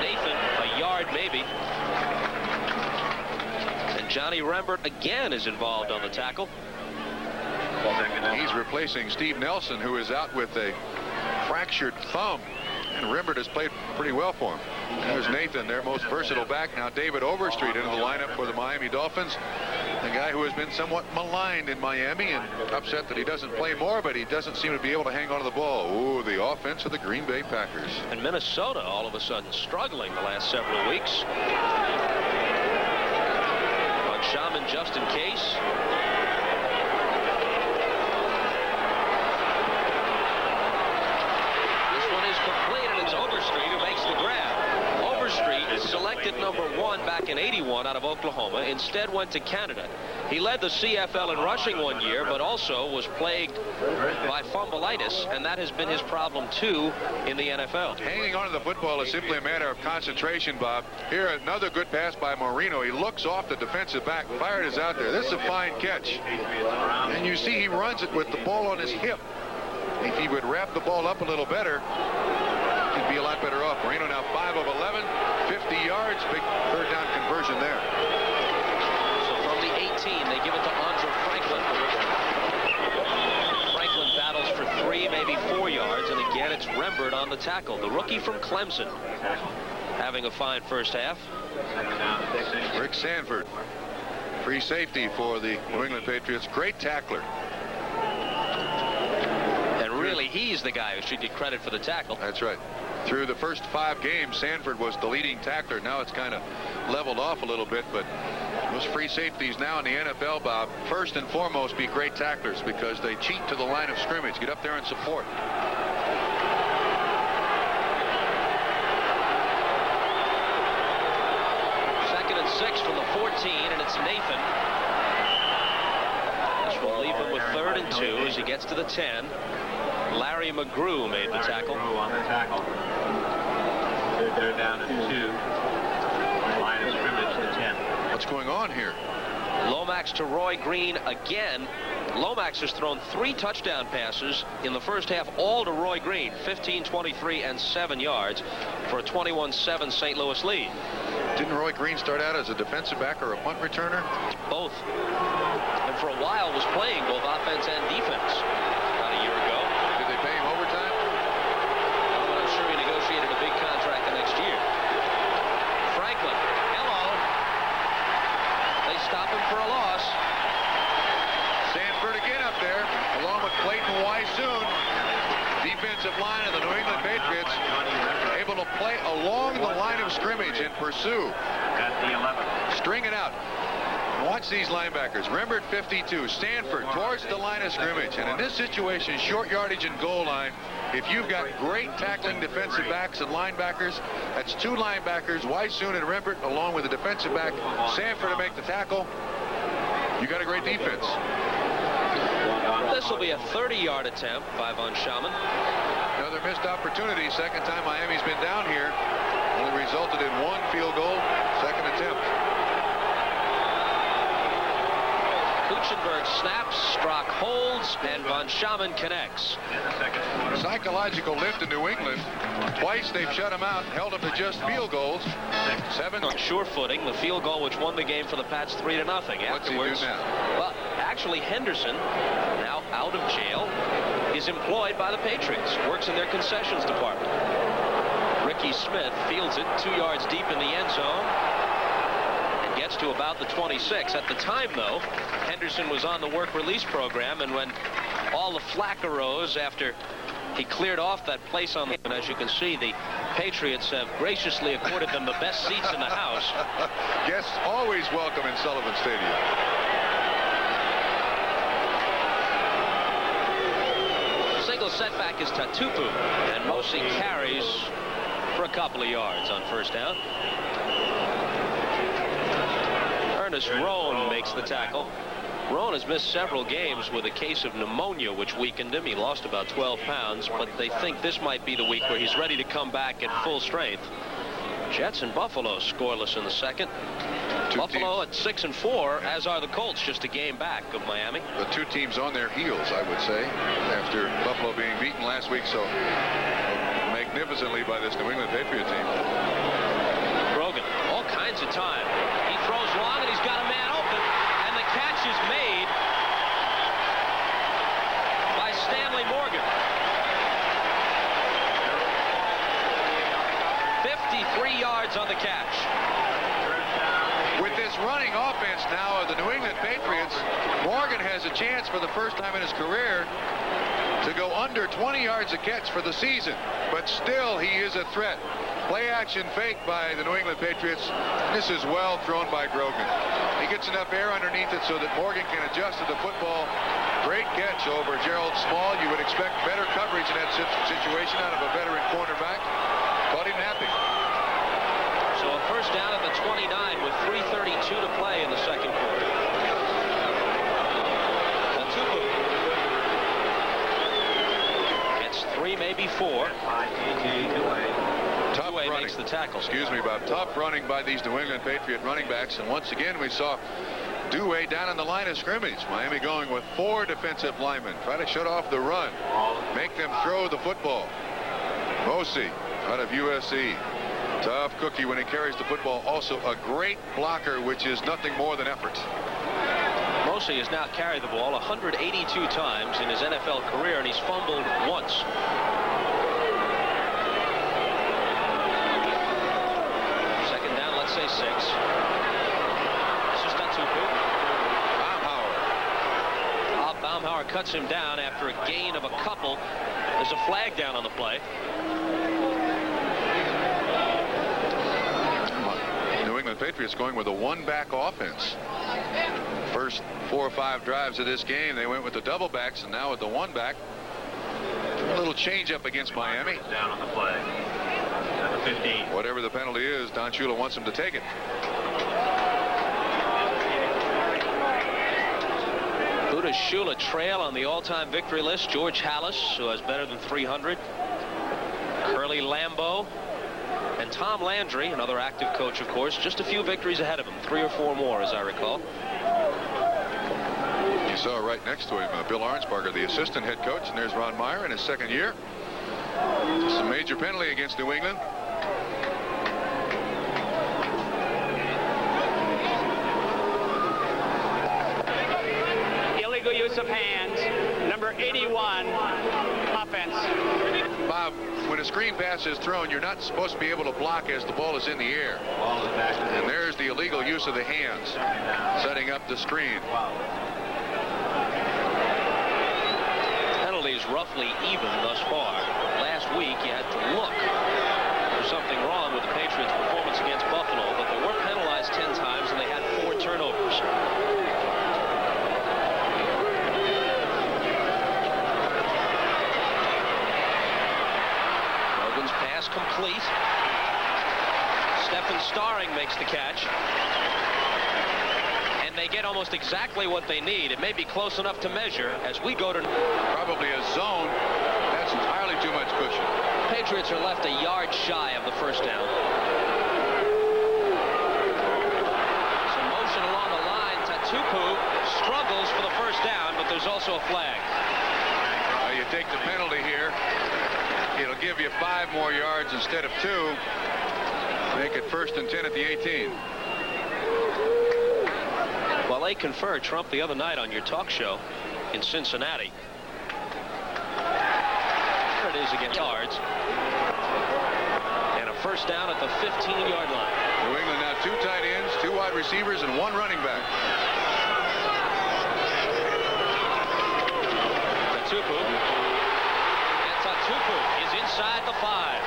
Nathan, a yard maybe. Johnny Rembert again is involved on the tackle. He's replacing Steve Nelson, who is out with a fractured thumb. And Rembert has played pretty well for him. There's Nathan, their most versatile back. Now David Overstreet into the lineup for the Miami Dolphins. A guy who has been somewhat maligned in Miami and upset that he doesn't play more, but he doesn't seem to be able to hang on to the ball. Ooh, the offense of the Green Bay Packers. And Minnesota all of a sudden struggling the last several weeks. Shaman just in case. This one is complete, and it's Overstreet who makes the grab. Overstreet is selected #1 back in '81 out of Oklahoma. Instead went to Canada. He led the CFL in rushing one year, but also was plagued by fumbleitis, and that has been his problem too in the NFL. Hanging on to the football is simply a matter of concentration, Bob. Here, another good pass by Marino. He looks off the defensive back. Fired is out there. This is a fine catch. And you see he runs it with the ball on his hip. If he would wrap the ball up a little better, he'd be a lot better off. Marino now 5 of 11, 50 yards. Big third down conversion there. They give it to Andre Franklin. Franklin battles for 3, maybe 4 yards, and again it's Rembert on the tackle. The rookie from Clemson having a fine first half. Rick Sanford, free safety for the New England Patriots. Great tackler. And really, he's the guy who should get credit for the tackle. That's right. Through the first 5 games, Sanford was the leading tackler. Now it's kind of leveled off a little bit, but those free safeties now in the NFL, Bob, first and foremost be great tacklers because they cheat to the line of scrimmage. Get up there and support. Second and 6 from the 14, and it's Nathan. This will leave him with 3rd and 2 as he gets to the 10. Larry McGrew made the tackle. On the tackle. They're down at 2. Line of scrimmage to 10. What's going on here? Lomax to Roy Green again. Lomax has thrown 3 touchdown passes in the first half, all to Roy Green, 15, 23, and 7 yards for a 21-7 St. Louis lead. Didn't Roy Green start out as a defensive back or a punt returner? Both. And for a while was playing both offense and defense about a year ago. Did they pay him overtime? Well, I'm sure he negotiated a big contract the next year. Franklin, hello. They stop him for a loss. Sanford again up there, along with Clayton Wysoon. Defensive line of the New England Patriots able to play along the line of scrimmage and pursue. At the 11. String it out. Watch these linebackers. Remember at 52, Stanford towards the line of scrimmage. And in this situation, short yardage and goal line, if you've got great tackling defensive backs and linebackers, that's 2 linebackers, Wysoon and Rembert, along with the defensive back, Sanford, to make the tackle. You got a great defense. This will be a 30-yard attempt by Von Schamann. Another missed opportunity. Second time Miami's been down here. Only resulted in 1 field goal. Second attempt. Kuchenberg snaps, Strock holds, and Von Schamann connects. Psychological lift in New England. Twice they've shut him out, held him to just field goals. 7 On sure footing, the field goal which won the game for the Pats 3-0. What's he do now? Well, actually Henderson, now out of jail, is employed by the Patriots, works in their concessions department. Ricky Smith fields it 2 yards deep in the end zone and gets to about the 26. At the time, though, Henderson was on the work release program, and when all the flack arose after he cleared off that place on the, and as you can see, the Patriots have graciously accorded them the best seats in the house. Guests always welcome in Sullivan Stadium. Single setback is Tatupu, and Mosi carries for a couple of yards on first down. Ernest Roan makes the tackle. Roan has missed several games with a case of pneumonia, which weakened him. He lost about 12 pounds, but they think this might be the week where he's ready to come back at full strength. Jets and Buffalo scoreless in the second. Buffalo at 6-4, as are the Colts, just a game back of Miami. The 2 teams on their heels, I would say, after Buffalo being beaten last week so magnificently by this New England Patriot team. Grogan, all kinds of time. He throws long, and he's got a man open, and the catch is made by Stanley Morgan. 53 yards on the catch. With this running offense now of the New England Patriots, Morgan has a chance for the first time in his career to go under 20 yards a catch for the season, but still he is a threat. Play action fake by the New England Patriots. This is well thrown by Grogan. He gets enough air underneath it so that Morgan can adjust to the football. Great catch over Gerald Small. You would expect better coverage in that situation out of a veteran cornerback. Caught him napping. So a first down at the 29 with 3:32 to play in the second quarter. Tatupu gets 3, maybe 4. Tough Dewey running. makes the tackle. Excuse me, Bob. Tough running by these New England Patriot running backs. And once again, we saw Dewey down on the line of scrimmage. Miami going with 4 defensive linemen. Try to shut off the run. Make them throw the football. Mosi out of USC. Tough cookie when he carries the football. Also a great blocker, which is nothing more than effort. Mosi has now carried the ball 182 times in his NFL career, and he's fumbled once. Second down, let's say 6. This is Tatupu. Baumhauer cuts him down after a gain of a couple. There's a flag down on the play. New England Patriots going with a 1-back offense. First 4 or 5 drives of this game, they went with the double backs, and now with the 1-back. A little change up against Miami. Down on the play. At the 15. Whatever the penalty is, Don Shula wants him to take it. Who does Shula trail on the all-time victory list? George Halas, who has better than 300. Curly Lambeau. And Tom Landry, another active coach, of course, just a few victories ahead of him. 3 or 4 more, as I recall. You saw right next to him Bill Arnsparger, the assistant head coach, and there's Ron Meyer in his second year. It's a major penalty against New England. Illegal use of hands, number 81, offense. Bob, when a screen pass is thrown, you're not supposed to be able to block as the ball is in the air. And there's the illegal use of the hands, setting up the screen. Penalties roughly even thus far. Last week, you had to look for something wrong with the Patriots' performance against Buffalo, but they were penalized 10 times and they had 4 turnovers. Logan's pass complete. Stephen Starring makes the catch. And they get almost exactly what they need. It may be close enough to measure as we go to... Probably a zone. That's entirely too much cushion. Patriots are left a yard shy of the first down. Some motion along the line. Tatupu struggles for the first down, but there's also a flag. You take the penalty here. It'll give you 5 more yards instead of 2. Make it 1st and 10 at the 18. Well, they conferred Trump the other night on your talk show in Cincinnati. There it is against yards. And a first down at the 15-yard line. New England now 2 tight ends, 2 wide receivers, and 1 running back. Tatupu. And Tatupu is inside the 5.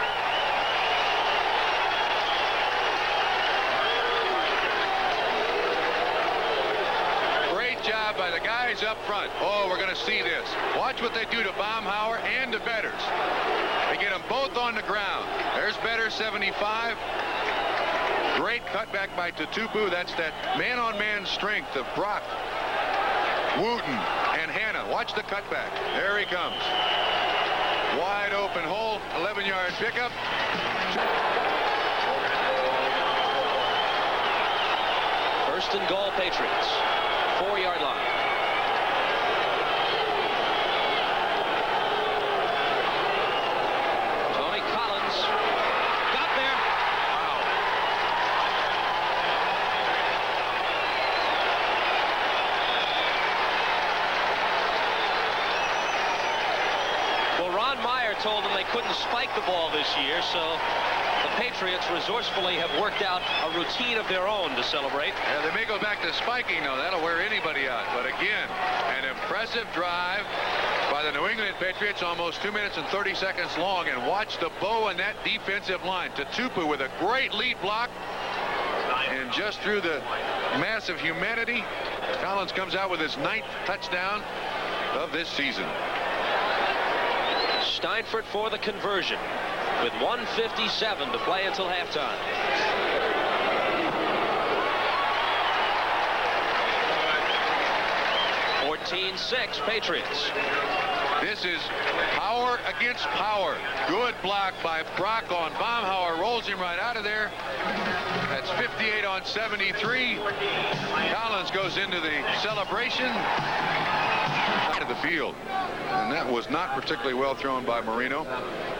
Job by the guys up front. Oh, we're going to see this. Watch what they do to Baumhauer and to Betters. They get them both on the ground. There's Betters, 75. Great cutback by Tatupu. That's that man-on-man strength of Brock, Wooten, and Hanna. Watch the cutback. There he comes. Wide open hole, 11-yard pickup. First and goal, Patriots. 4-yard line. Tony Collins got there. Wow. Well, Ron Meyer told them they couldn't spike the ball this year, so the Patriots resourcefully have worked out a routine of their own to celebrate. Yeah, they may go back to spiking, though. That'll wear anybody out. But again, an impressive drive by the New England Patriots, almost 2 minutes and 30 seconds long. And watch the bow on that defensive line. Tatupu with a great lead block. And just through the mass of humanity, Collins comes out with his 9th touchdown of this season. Steinfurt for the conversion with 1:57 to play until halftime. (14-6) Patriots. This is power against power. Good block by Brock on Baumhauer. Rolls him right out of there. That's 58 on 73. Collins goes into the celebration. Out of the field. And that was not particularly well thrown by Marino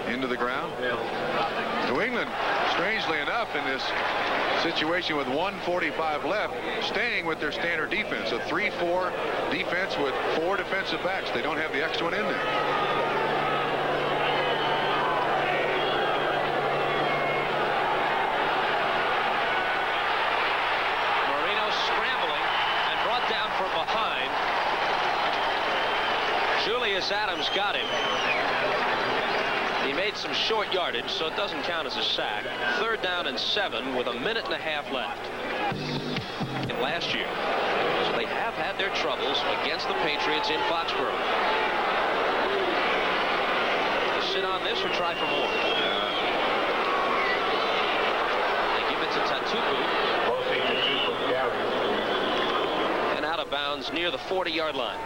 into the ground. New England, strangely enough, in this situation with 1:45 left, staying with their standard defense, a 3-4 defense with 4 defensive backs. They don't have the extra one in there. Marino scrambling and brought down from behind. Julius Adams got him. He made some short yardage, so it doesn't count as a sack. 3rd down and 7 with a minute and a half left in last year. So they have had their troubles against the Patriots in Foxborough. To sit on this or try for more? They give it to Tatupu. And out of bounds near the 40-yard line.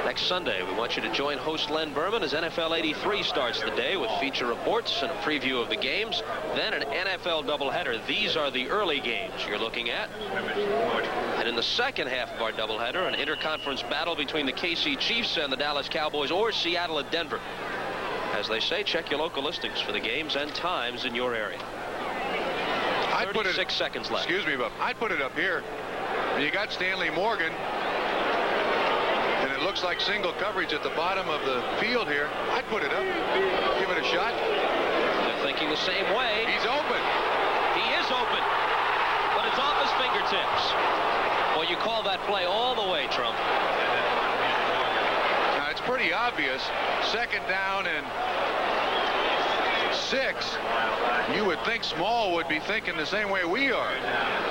next Sunday. We want you to join host Len Berman as NFL 83 starts the day with feature reports and a preview of the games. Then an NFL doubleheader. These are the early games you're looking at. And in the second half of our doubleheader, an interconference battle between the KC Chiefs and the Dallas Cowboys, or Seattle at Denver. As they say, check your local listings for the games and times in your area. 36 seconds left. Excuse me, but I'd put it up here. You got Stanley Morgan, and it looks like single coverage at the bottom of the field here. I'd put it up. Give it a shot. They're thinking the same way. He's open. He is open, but it's off his fingertips. Well, you call that play all the way, Trump. Now, it's pretty obvious. Second down and 6. You would think Small would be thinking the same way we are.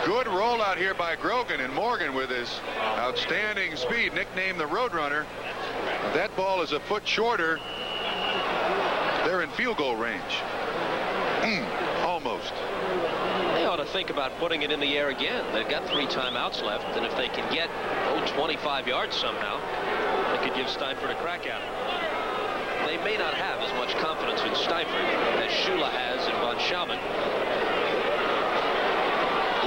Good rollout here by Grogan, and Morgan with his outstanding speed, nicknamed the Roadrunner. That ball is a foot shorter. They're in field goal range. Almost. They ought to think about putting it in the air again. They've got 3 timeouts left, and if they can get 25 yards somehow, they could give Steinfort a crack at it. They may not have as much confidence in Steinfort as Shula has in Von Schaumann.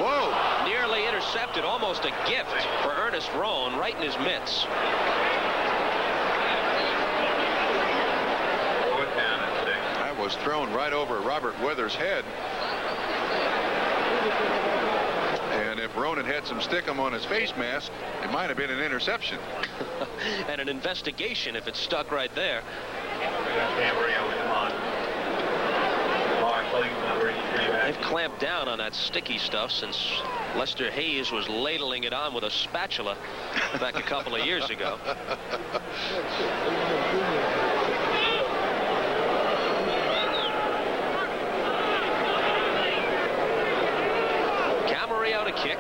Whoa! Nearly intercepted, almost a gift for Ernest Roan, right in his mitts. That was thrown right over Robert Weathers' head. And if Ronan had some stickum on his face mask, it might have been an interception. And an investigation if it stuck right there. They've clamped down on that sticky stuff since Lester Hayes was ladling it on with a spatula back a couple of years ago. Camarillo to kick.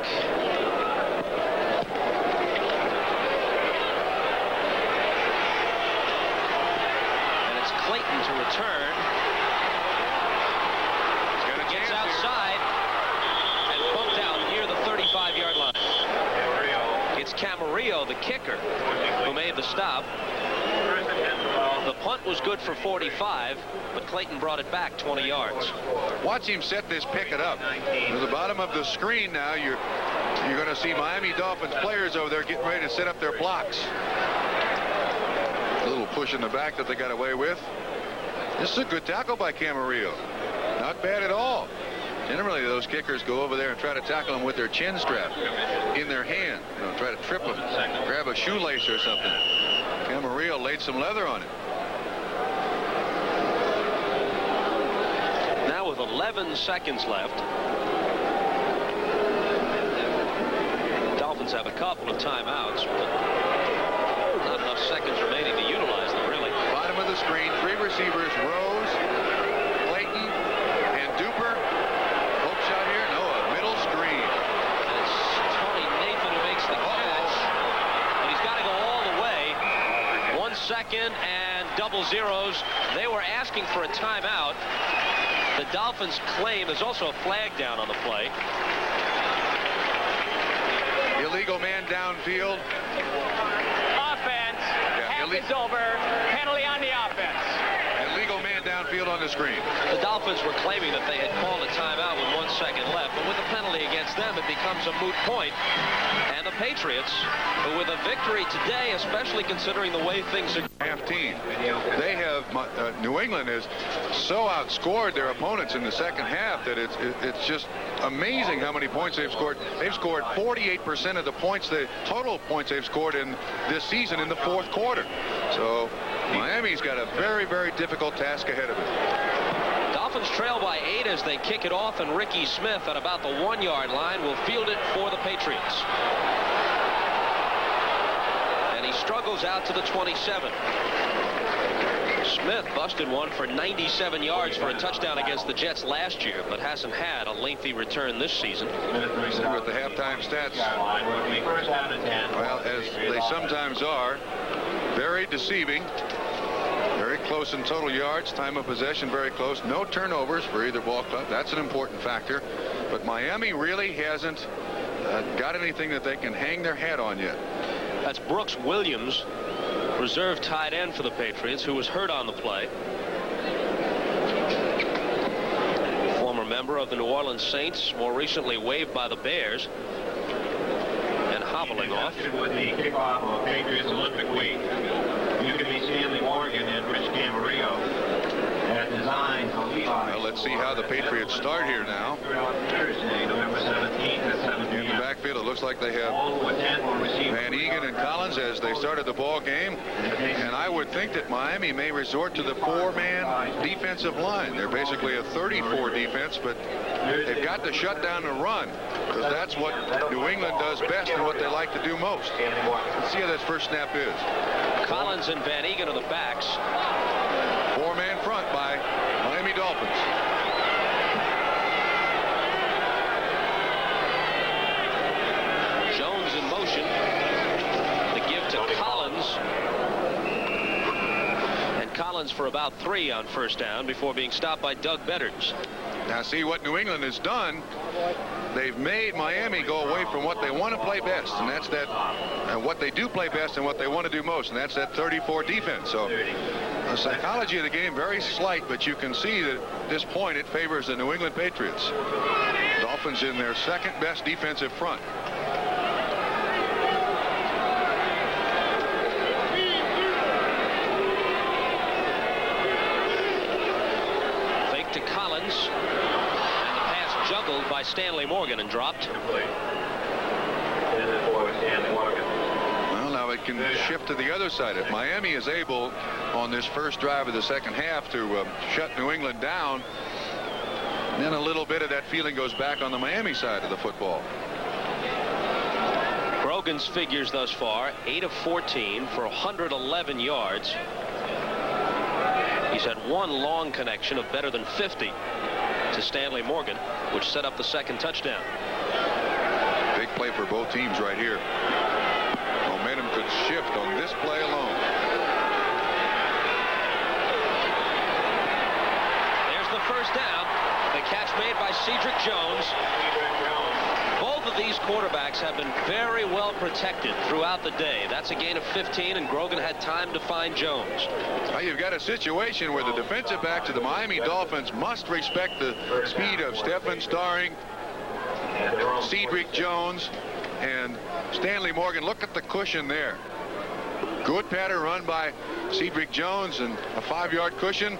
Clayton to return. Gets outside and bumped out near the 35-yard line. It's Camarillo, the kicker, who made the stop. The punt was good for 45, but Clayton brought it back 20 yards. Watch him set this picket up. To the bottom of the screen now, you're going to see Miami Dolphins players over there getting ready to set up their blocks. A little push in the back that they got away with. This is a good tackle by Camarillo. Not bad at all. Generally, those kickers go over there and try to tackle them with their chin strap in their hand. You know, try to trip them, grab a shoelace or something. Camarillo laid some leather on it. Now with 11 seconds left. Dolphins have a couple of timeouts, but not enough seconds remaining to utilize them, really. Bottom of the screen, 3 receivers, Rose, Clayton, and Duper. Hope shot here, no, a middle screen. And it's Tony Nathan who makes the catch. But he's got to go all the way. 1 second and double zeros. They were asking for a timeout. The Dolphins claim there's also a flag down on the play. Illegal man downfield. Offense. Half is over. Penalty on the offense. Illegal man downfield on the screen. The Dolphins were claiming that they had called a timeout with 1 second left, but with a penalty against them, it becomes a moot point. And the Patriots, who with a victory today, especially considering the way things are. Half team. They have New England has so outscored their opponents in the second half that it's just amazing how many points they've scored. They've scored 48% of the points, the total points they've scored in this season in the 4th quarter. So Miami's got a very, very difficult task ahead of it. Dolphins trail by 8 as they kick it off, and Ricky Smith at about the 1-yard line will field it for the Patriots. And he struggles out to the 27. Smith busted one for 97 yards for a touchdown against the Jets last year, but hasn't had a lengthy return this season. With the halftime stats, well, as they sometimes are, very deceiving. Very close in total yards, time of possession very close. No turnovers for either ball club. That's an important factor. But Miami really hasn't got anything that they can hang their hat on yet. That's Brooks Williams, reserve tight end for the Patriots, who was hurt on the play. Former member of the New Orleans Saints, more recently waived by the Bears. And hobbling off. With the kickoff of Patriots Olympic Week, you can be Stanley Morgan and Rich Camarillo. Well, let's see how the Patriots start here now. Thursday, November 17th at 7 p.m. In the backfield, it looks like they have Van Egan and Collins as they started the ball game. And I would think that Miami may resort to the 4-man defensive line. They're basically a 34 defense, but they've got to shut down the run, because that's what New England does best and what they like to do most. Let's see how that first snap is. Collins and Van Egan are the backs. 4-man front by Miami Dolphins. Jones in motion. The give to Collins. And Collins for about 3 on first down before being stopped by Doug Betters. Now see what New England has done. They've made Miami go away from what they want to play best, and that's that, what they do play best and what they want to do most, and that's that 34 defense. So the psychology of the game very slight, but you can see that at this point it favors the New England Patriots. Dolphins in their second best defensive front. Fake to Collins. And the pass juggled by Stanley Morgan and dropped. Well, now it can shift to the other side. If Miami is able on this first drive of the second half to shut New England down, then a little bit of that feeling goes back on the Miami side of the football. Grogan's figures thus far, 8 of 14 for 111 yards. He's had one long connection of better than 50 to Stanley Morgan, which set up the second touchdown. Big play for both teams right here. Momentum could shift on this play alone. There's the first down. The catch made by Cedric Jones. Both of these quarterbacks have been very well protected throughout the day. That's a gain of 15, and Grogan had time to find Jones. Now you've got a situation where the defensive backs of the Miami Dolphins must respect the speed of Stephen Starring, Cedric Jones, and Stanley Morgan. Look at the cushion there. Good pattern run by Cedric Jones and a 5-yard cushion.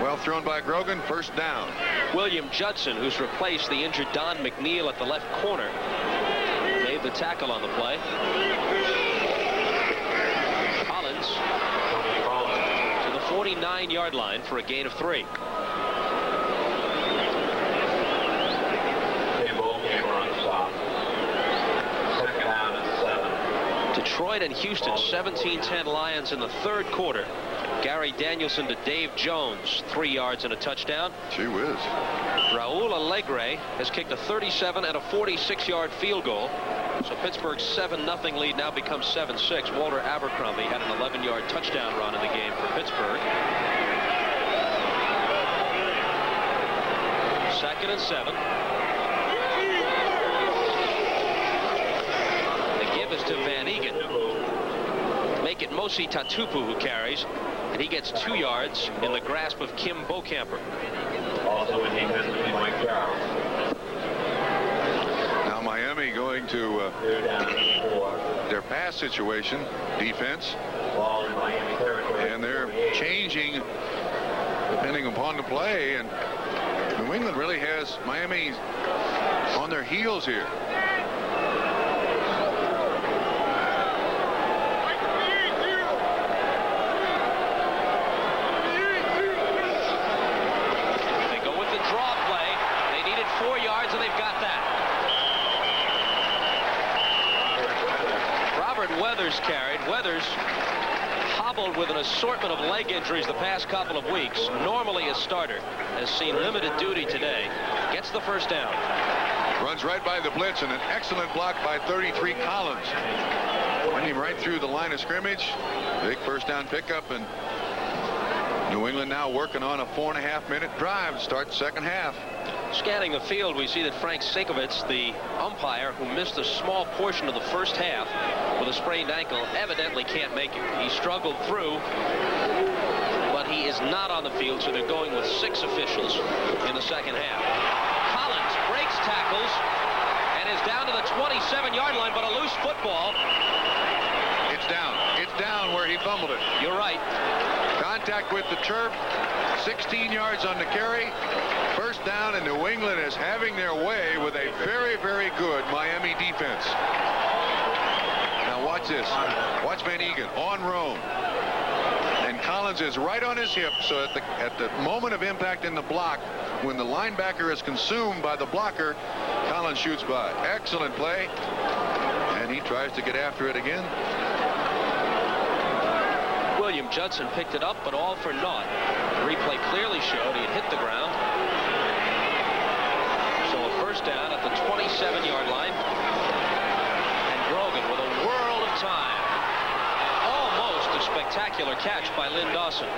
Well thrown by Grogan. First down. William Judson, who's replaced the injured Don McNeil at the left corner, made the tackle on the play. Collins to the 49-yard line for a gain of 3. Detroit and Houston, 17-10 Lions in the third quarter. Gary Danielson to Dave Jones, 3 yards and a touchdown. Gee whiz. Raul Alegre has kicked a 37 and a 46-yard field goal. So Pittsburgh's 7-0 lead now becomes 7-6. Walter Abercrombie had an 11-yard touchdown run in the game for Pittsburgh. 2nd and 7. The give is to Van Egan. Make it Mosi Tatupu who carries, and he gets 2 yards in the grasp of Kim Bocamper. Also in defensively Mike Charles. Now Miami going to their pass situation, defense, Ball in Miami territory. and they're changing depending upon the play, and New England really has Miami on their heels here. Weathers carried. Weathers hobbled with an assortment of leg injuries the past couple of weeks. Normally a starter, has seen limited duty today. Gets the first down. Runs right by the blitz, and an excellent block by 33 Collins. Went him right through the line of scrimmage. Big first down pickup, and New England now working on a 4.5-minute drive to start the second half. Scanning the field, we see that Frank Sikovitz, the umpire who missed a small portion of the first half with a sprained ankle, evidently can't make it. He struggled through, but he is not on the field, so they're going with 6 officials in the second half. Collins breaks tackles and is down to the 27-yard line, but a loose football. It's down. It's down where he fumbled it. You're right. Contact with the turf. 16 yards on the carry. First down, and New England is having their way with a very, very good Miami defense. Now watch this. Watch Van Egan on Rome. And Collins is right on his hip, so at the moment of impact in the block, when the linebacker is consumed by the blocker, Collins shoots by. Excellent play. And he tries to get after it again. William Judson picked it up, but all for naught. The replay clearly showed he had hit the ground. So a first down at the 27-yard line. And Grogan with a world of time. Almost a spectacular catch by Lynn Dawson.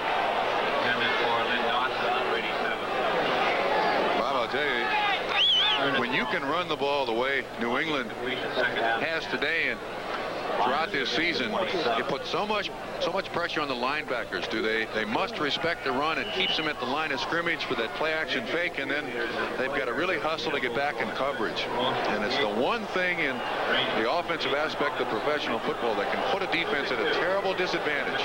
Bob, I'll tell you, when you can run the ball the way New England has today and throughout this season, you put so much pressure on the linebackers. They must respect the run. It keeps them at the line of scrimmage for that play action fake, and then they've got to really hustle to get back in coverage. And it's the one thing in the offensive aspect of professional football that can put a defense at a terrible disadvantage.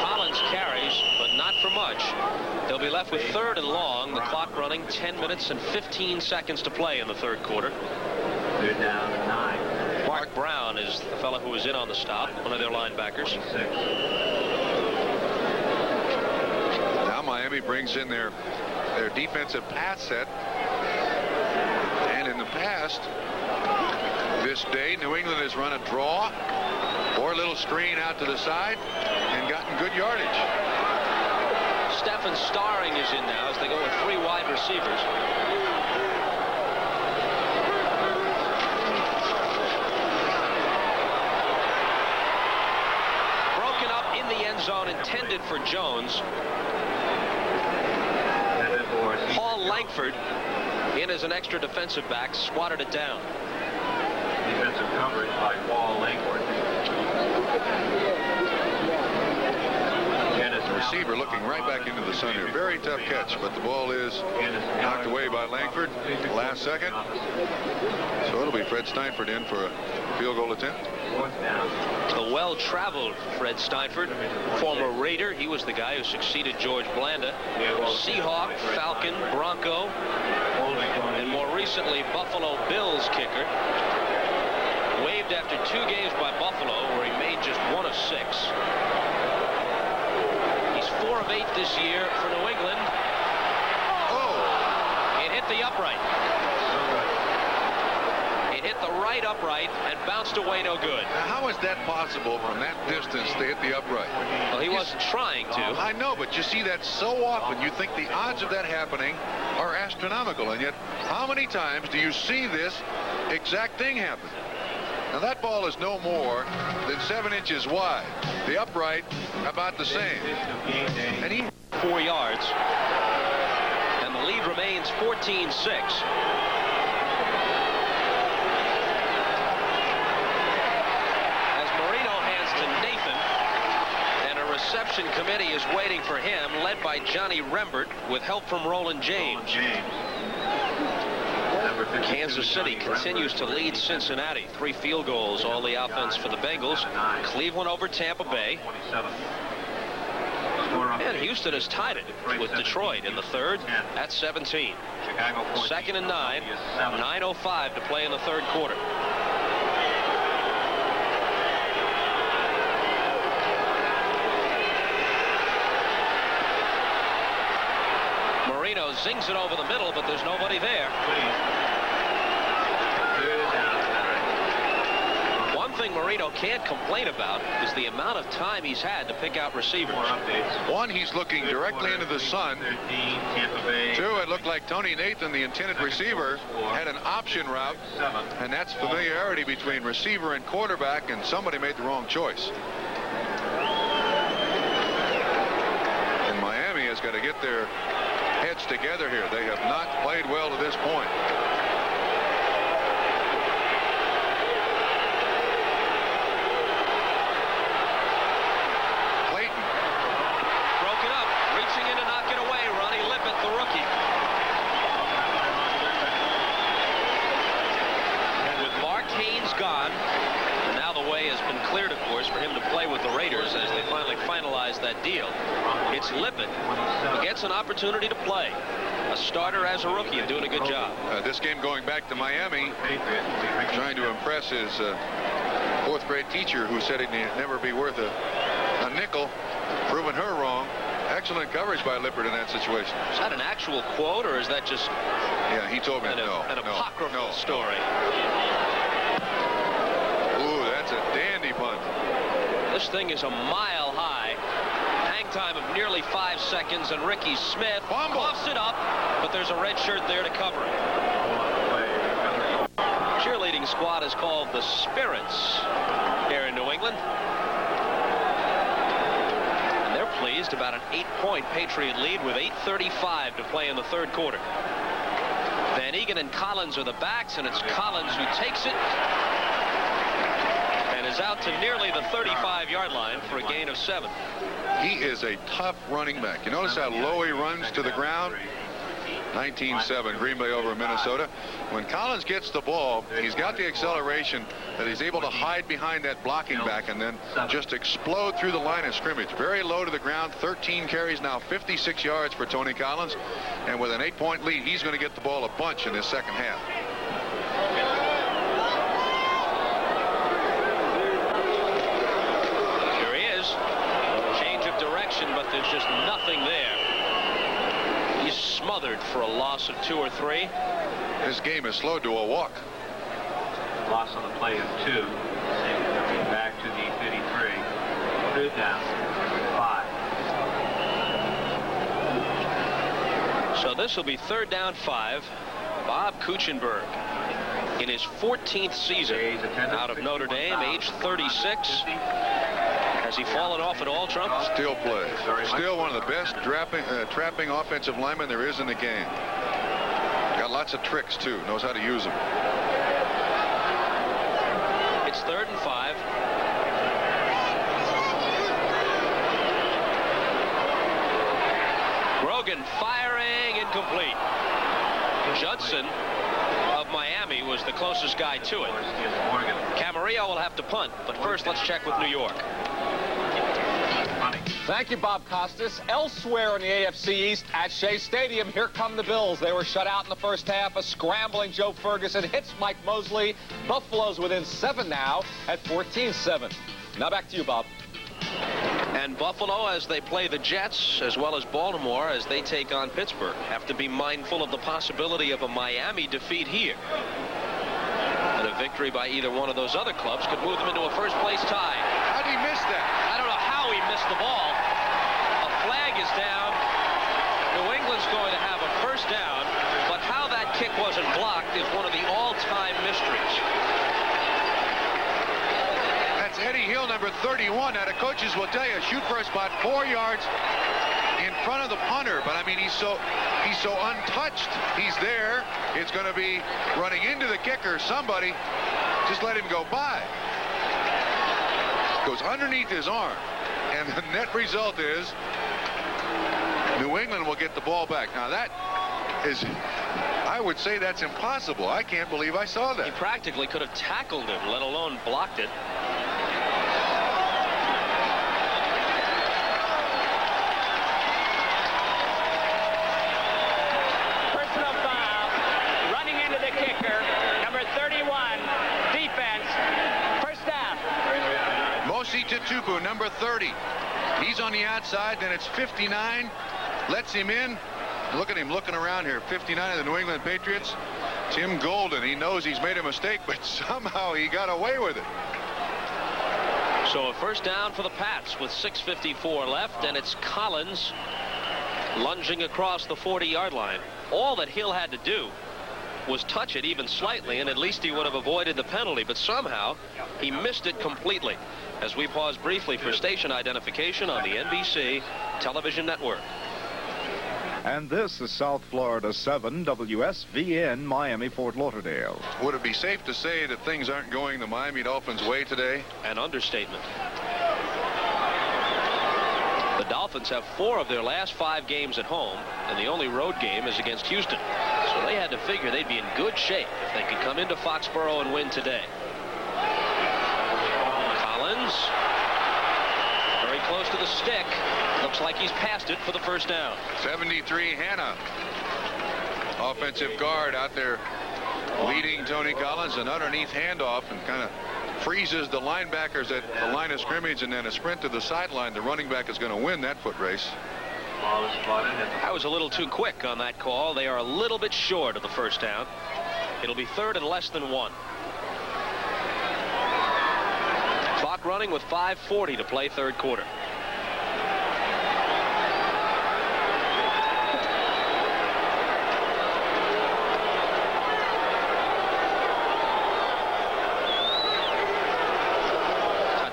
Collins carries, but not for much. They'll be left with 3rd and long. The clock running, 10 minutes and 15 seconds to play in the third quarter. Mark Brown is the fellow who was in on the stop, one of their linebackers. Now Miami brings in their defensive pass set. And in the past, this day, New England has run a draw or a little screen out to the side and gotten good yardage. Stephen Starring is in now as they go with 3 wide receivers. Broken up in the end zone, intended for Jones. Paul Langford in as an extra defensive back, swatted it down. Defensive coverage by Paul Langford. Receiver looking right back into the sun here. Very tough catch, but the ball is knocked away by Langford last second. So it'll be Fred Steinford in for a field goal attempt. The well-traveled Fred Steinford, former Raider. He was the guy who succeeded George Blanda. Seahawk, Falcon, Bronco, and more recently Buffalo Bills kicker. Waived after 2 games by Buffalo, where he made just 1 of 6. 4 of 8 this year for New England. Oh! It hit the upright. It hit the right upright and bounced away no good. Now, how is that possible from that distance to hit the upright? Well, he wasn't trying to. I know, but you see that so often. You think the odds of that happening are astronomical, and yet how many times do you see this exact thing happen? Now that ball is no more than 7 inches wide. The upright about the same. And he 4 yards. And the lead remains 14-6. As Marino hands to Nathan, and a reception committee is waiting for him, led by Johnny Rembert, with help from Roland James. Kansas City continues to lead Cincinnati. 3 field goals, all the offense for the Bengals. Cleveland over Tampa Bay. And Houston has tied it with Detroit in the third at 17. 2nd and 9. 9:05 to play in the third quarter. Marino zings it over the middle, but there's nobody there. One thing Marino can't complain about is the amount of time he's had to pick out receivers. One, he's looking directly into the sun. Two, it looked like Tony Nathan, the intended receiver, had an option route, and that's familiarity between receiver and quarterback, and somebody made the wrong choice. And Miami has got to get their heads together here. They have not played well to this point. That deal. It's Lippett who gets an opportunity to play. A starter as a rookie and doing a good job. This game going back to Miami, trying to impress his fourth grade teacher who said he'd never be worth a nickel, proving her wrong. Excellent coverage by Lippert in that situation. Is that an actual quote or is that just yeah, he told me an apocryphal story? Ooh, that's a dandy punt. This thing is a mile high. Hang time of nearly 5 seconds, and Ricky Smith coughs it up, but there's a red shirt there to cover it. Cheerleading squad is called the Spirits here in New England. And they're pleased about an 8-point Patriot lead with 8:35 to play in the third quarter. Van Egan and Collins are the backs, and it's Collins who takes it and is out to nearly the 35-yard line for a gain of 7. He is a tough running back. You notice how low he runs to the ground? 19-7, Green Bay over Minnesota. When Collins gets the ball, he's got the acceleration that he's able to hide behind that blocking back and then just explode through the line of scrimmage. Very low to the ground, 13 carries, now 56 yards for Tony Collins. And with an 8-point lead, he's going to get the ball a bunch in this second half. But there's just nothing there. He's smothered for a loss of 2 or 3. This game is slowed to a walk. Loss on the play of 2. Back to the 53. Third down. 5. So this will be third down 5. Bob Kuechenberg in his 14th season out of Notre Dame, age 36. Has he fallen off at all, Trump? Still plays. Still one of the best trapping offensive linemen there is in the game. Got lots of tricks, too. Knows how to use them. It's third and 5. Grogan firing, incomplete. Judson of Miami was the closest guy to it. Camarillo will have to punt, but first let's check with New York. Thank you, Bob Costas. Elsewhere in the AFC East at Shea Stadium, here come the Bills. They were shut out in the first half. A scrambling Joe Ferguson hits Mike Mosley. Buffalo's within 7 now at 14-7. Now back to you, Bob. And Buffalo, as they play the Jets, as well as Baltimore, as they take on Pittsburgh, have to be mindful of the possibility of a Miami defeat here. And a victory by either one of those other clubs could move them into a first-place tie. How'd he miss that? I don't know how he missed the ball. A flag is down. New England's going to have a first down, but how that kick wasn't blocked is one of the all-time mysteries. That's Eddie Hill, number 31. Now, the coaches will tell you, shoot for about 4 yards in front of the punter, but I mean, he's so untouched. He's there. It's going to be running into the kicker. Somebody just let him go by. Goes underneath his arm, and the net result is New England will get the ball back. Now that is, I would say that's impossible. I can't believe I saw that. He practically could have tackled him, let alone blocked it. Personal foul. Running into the kicker. Number 31. Defense. First down. Mosi Tatupu, number 30. He's on the outside, then it's 59. Lets him in. Look at him looking around here. 59 of the New England Patriots. Tim Golden, he knows he's made a mistake, but somehow he got away with it. So a first down for the Pats with 6:54 left, and it's Collins lunging across the 40-yard line. All that Hill had to do was touch it even slightly, and at least he would have avoided the penalty, but somehow he missed it completely. As we pause briefly for station identification on the NBC television network. And this is South Florida 7 WSVN Miami Fort Lauderdale. Would it be safe to say that things aren't going the Miami Dolphins' way today? An understatement. The Dolphins have 4 of their last 5 games at home, and the only road game is against Houston. So they had to figure they'd be in good shape if they could come into Foxborough and win today. Collins, very close to the stick. Looks like he's passed it for the first down. 73 Hanna, offensive guard out there leading Tony Collins. An underneath handoff and kind of freezes the linebackers at the line of scrimmage, and then a sprint to the sideline. The running back is going to win that foot race. I was a little too quick on that call. They are a little bit short of the first down. It'll be 3rd and less than 1. Clock running with 5:40 to play, 3rd quarter.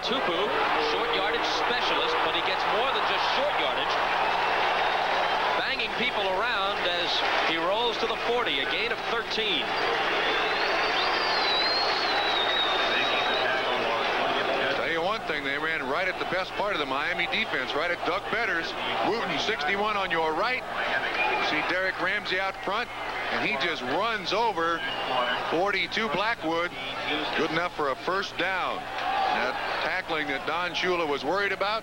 Tatupu, short yardage specialist, but he gets more than just short yardage. Banging people around as he rolls to the 40, a gain of 13. Tell you one thing, they ran right at the best part of the Miami defense, right at Doug Betters. Wooten, 61 on your right. See Derek Ramsey out front, and he just runs over 42 Blackwood. Good enough for a first down. That tackling that Don Shula was worried about.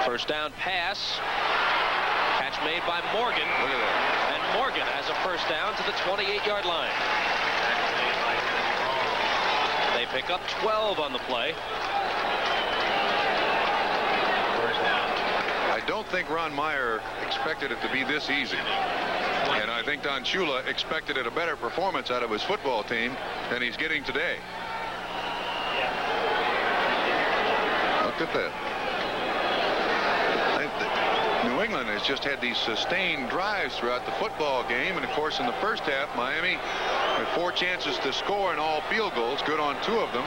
First down pass. Catch made by Morgan. Look at that. And Morgan has a first down to the 28-yard line. They pick up 12 on the play. I don't think Ron Meyer expected it to be this easy. And I think Don Shula expected a better performance out of his football team than he's getting today. Look at that. New England has just had these sustained drives throughout the football game. And, of course, in the first half, Miami had 4 chances to score and all field goals. Good on 2 of them.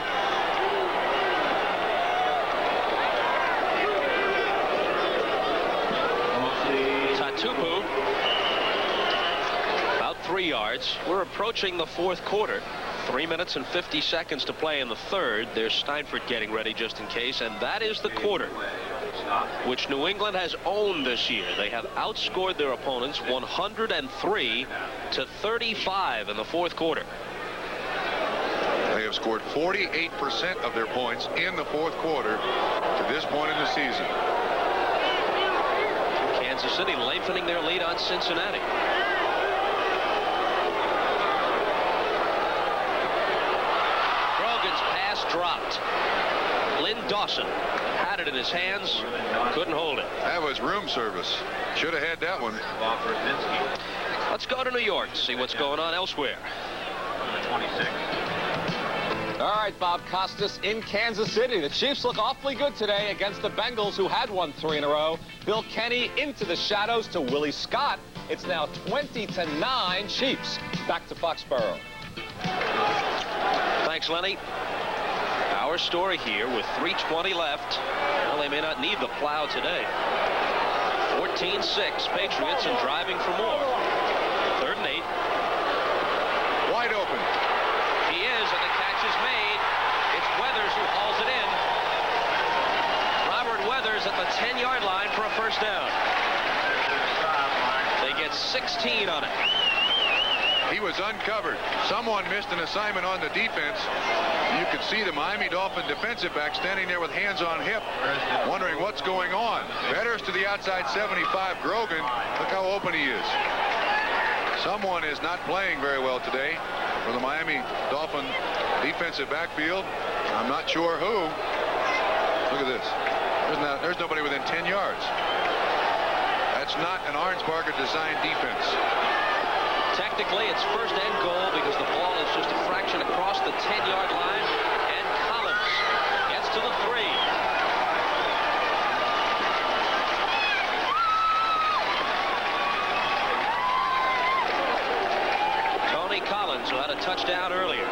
Tatupu, about 3 yards. We're approaching the 4th quarter. 3 minutes and 50 seconds to play in the 3rd. There's Steinfort getting ready just in case, and that is the quarter which New England has owned this year. They have outscored their opponents 103 to 35 in the 4th quarter. They have scored 48% of their points in the 4th quarter to this point in the season. Kansas City lengthening their lead on Cincinnati. Grogan's pass dropped. Lynn Dawson had it in his hands, couldn't hold it. That was room service. Should have had that one. Let's go to New York to see what's going on elsewhere. All right, Bob Costas in Kansas City. The Chiefs look awfully good today against the Bengals, who had won 3 in a row. Bill Kenny into the shadows to Willie Scott. It's now 20-9 Chiefs. Back to Foxborough. Thanks, Lenny. Our story here with 3:20 left. Well, they may not need the plow today. 14-6 Patriots and driving for more. 3rd and 8. Wide open. He is, and the catch is made. It's Weathers who hauls it in. Robert Weathers at the 10-yard line for a first down. They get 16 on it. He was uncovered. Someone missed an assignment on the defense. You could see the Miami Dolphin defensive back standing there with hands on hip, wondering what's going on. Betters to the outside 75. Grogan, look how open he is. Someone is not playing very well today for the Miami Dolphin defensive backfield. I'm not sure who. Look at this. There's nobody within 10 yards. That's not an Arnsparger designed defense. Technically, it's first and goal because the ball is just a fraction across the 10-yard line, and Collins gets to the 3. Tony Collins, who had a touchdown earlier.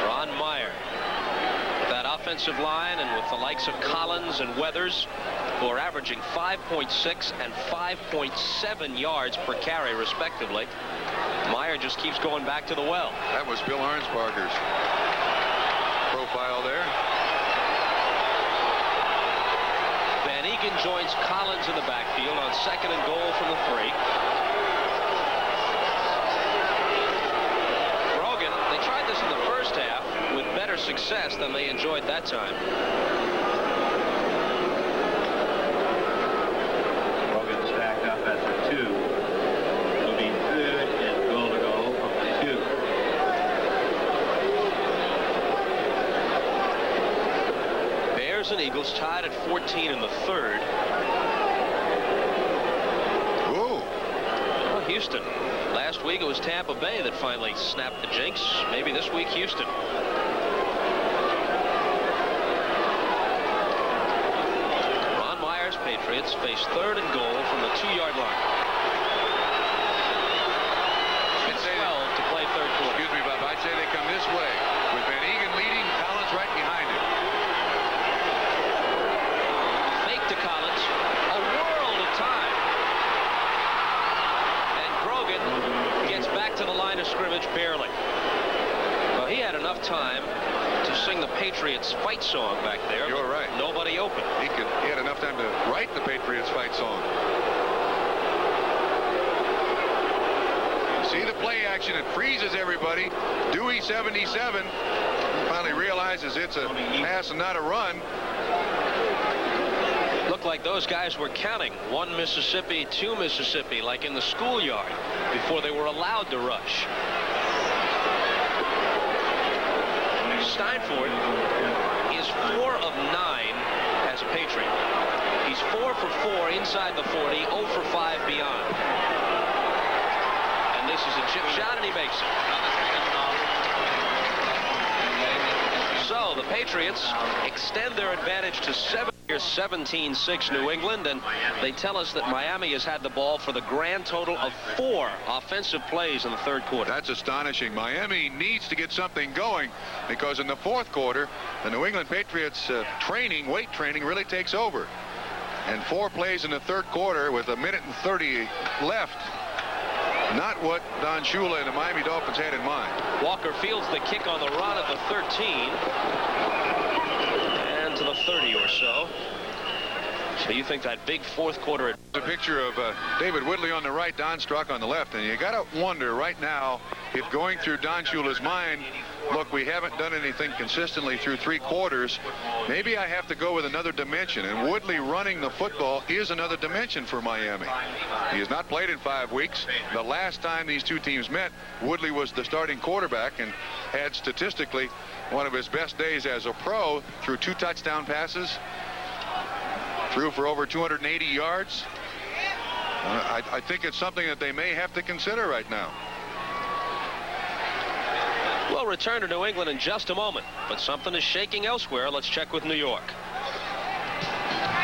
Ron Meyer. That offensive line, and with the likes of Collins and Weathers, who are averaging 5.6 and 5.7 yards per carry, respectively. Meyer just keeps going back to the well. That was Bill Arnsparger's profile there. Van Egan joins Collins in the backfield on second and goal from the 3. Brogan, they tried this in the first half with better success than they enjoyed that time. Brogan stacked up at the 2. It'll be third and goal to go from the 2. Bears and Eagles tied at 14 in the 3rd. Ooh. Well, Houston. Last week it was Tampa Bay that finally snapped the jinx. Maybe this week Houston. Ron Meyer's Patriots face third and goal from the 2-yard line. 2:12 to play third quarter. Excuse me, Bob. I'd say they come this way with Van Egan leading, Collins right behind him. Fake to Collins. A world of time. And Grogan gets back to the line of scrimmage barely. Well, he had enough time to sing the Patriots fight song back there. You're right. Nobody open. He had enough time to write the Patriots fight song. See the play action. It freezes everybody. Dewey 77 finally realizes it's a pass and not a run. Looked like those guys were counting 1 Mississippi, 2 Mississippi, like in the schoolyard, before they were allowed to rush. Steinfort is 4 of 9 as a Patriot. He's 4 for 4 inside the 40, 0 for 5 beyond. And this is a chip shot, and he makes it. So the Patriots extend their advantage to 17-6 New England, and they tell us that Miami has had the ball for the grand total of 4 offensive plays in the third quarter. That's astonishing. Miami needs to get something going because in the fourth quarter, the New England Patriots weight training really takes over. And 4 plays in the third quarter with 1:30 left. Not what Don Shula and the Miami Dolphins had in mind. Walker fields the kick on the run at the 13 and to the 30 or so. So you think that big fourth quarter... A picture of David Whitley on the right, Don Strock on the left, and you got to wonder right now if going through Don Shula's mind, look, we haven't done anything consistently through 3 quarters. Maybe I have to go with another dimension, and Woodley running the football is another dimension for Miami. He has not played in 5 weeks. The last time these two teams met, Woodley was the starting quarterback and had statistically one of his best days as a pro, threw 2 touchdown passes, threw for over 280 yards. I think it's something that they may have to consider right now. We'll return to New England in just a moment, but something is shaking elsewhere. Let's check with New York.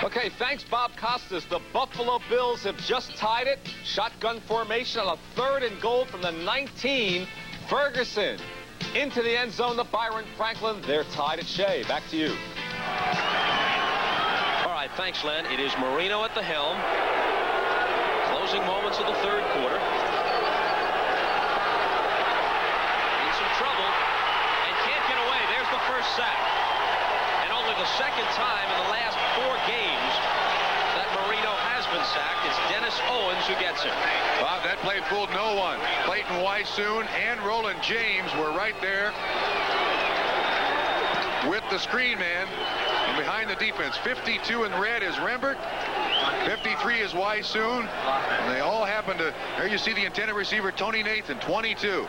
Okay, thanks, Bob Costas. The Buffalo Bills have just tied it. Shotgun formation on a third and goal from the 19. Ferguson into the end zone to Byron Franklin. They're tied at Shea. Back to you. All right, thanks, Len. It is Marino at the helm. Closing moments of the third quarter. In some trouble and can't get away. There's the first sack. And only the second time in the last 4 games that Marino has been sacked. It's Dennis Owens who gets it. Bob, that play fooled no one. Clayton Weissoon and Roland James were right there with the screen man and behind the defense. 52 in red is Rembert. 53 is Weissoon. And they all happen to, there you see the intended receiver, Tony Nathan, 22.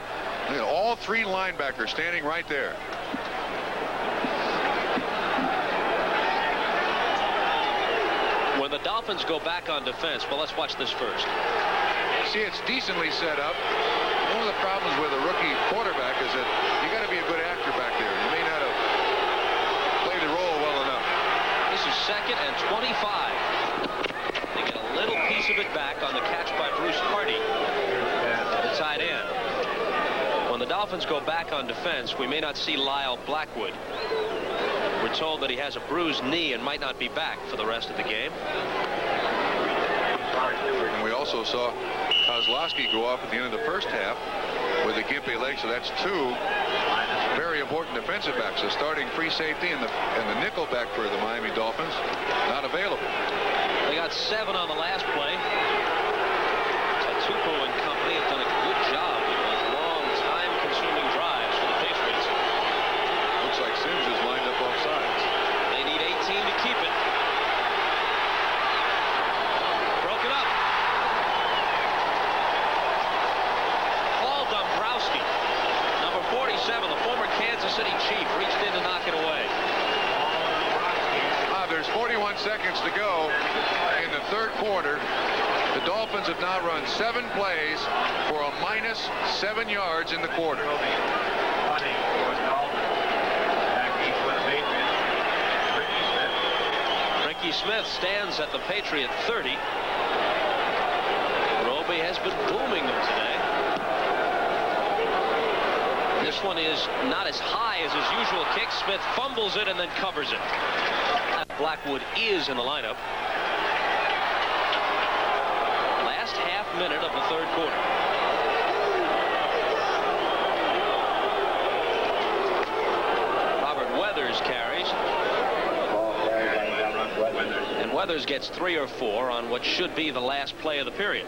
And all 3 linebackers standing right there. When the Dolphins go back on defense, well, let's watch this first. see it's decently set up. One of the problems with a rookie quarterback is that you got to be a good actor back there. You may not have played the role well enough. This is 2nd and 25. They get a little piece of it back on the catch by Bruce Hardy, the tight end. When the Dolphins go back on defense, we may not see Lyle Blackwood. We're told that he has a bruised knee and might not be back for the rest of the game. And we also saw Kozlowski go off at the end of the first half with a gimpy leg, so that's 2 very important defensive backs. The starting free safety and the nickel back for the Miami Dolphins not available. They got 7 on the last play. Tatupo and company have done a good job with those long, time-consuming drives for the Patriots. Looks like Sims is lined up off sides. They need 18 to keep it. Broken up. Paul Dombrowski, number 47, the former Kansas City Chief, reached in to knock it away. There's 41 seconds to go in the third quarter. The Dolphins have now run 7 plays for a minus 7 yards in the quarter. Ricky Smith stands at the Patriot 30. Roby has been booming them today. This one is not as high as his usual kick. Smith fumbles it and then covers it. Blackwood is in the lineup. Last half minute of the third quarter. Robert Weathers carries. And Weathers gets 3 or 4 on what should be the last play of the period.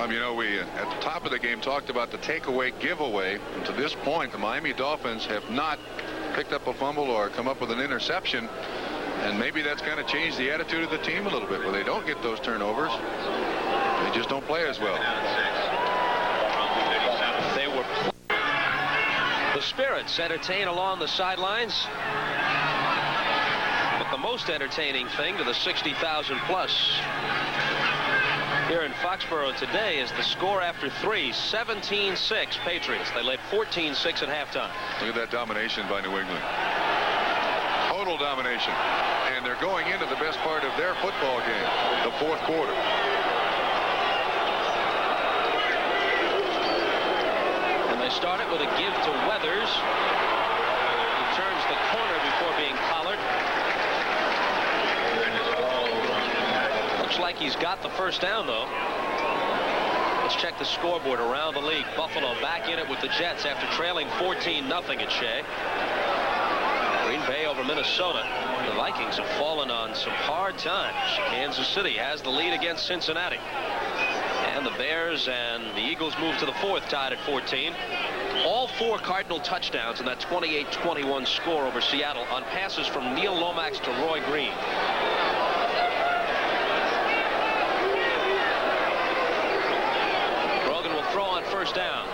You know, we at the top of the game talked about the takeaway giveaway. And to this point, the Miami Dolphins have not picked up a fumble or come up with an interception. And maybe that's kind of changed the attitude of the team a little bit. When they don't get those turnovers, they just don't play as well. They were. The Spirits entertain along the sidelines. But the most entertaining thing to the 60,000 plus here in Foxborough today is the score after 3, 17-6 Patriots. They led 14-6 at halftime. Look at that domination by New England. Total domination. And they're going into the best part of their football game, the fourth quarter. And they start it with a give to Weathers. He turns the corner before being collared. Looks like he's got the first down, though. Let's check the scoreboard around the league. Buffalo back in it with the Jets after trailing 14-0 at Shea. Green Bay over Minnesota. The Vikings have fallen on some hard times. Kansas City has the lead against Cincinnati. And the Bears and the Eagles move to the 4th, tied at 14. All 4 Cardinal touchdowns in that 28-21 score over Seattle on passes from Neil Lomax to Roy Green. Brogan will throw on first down.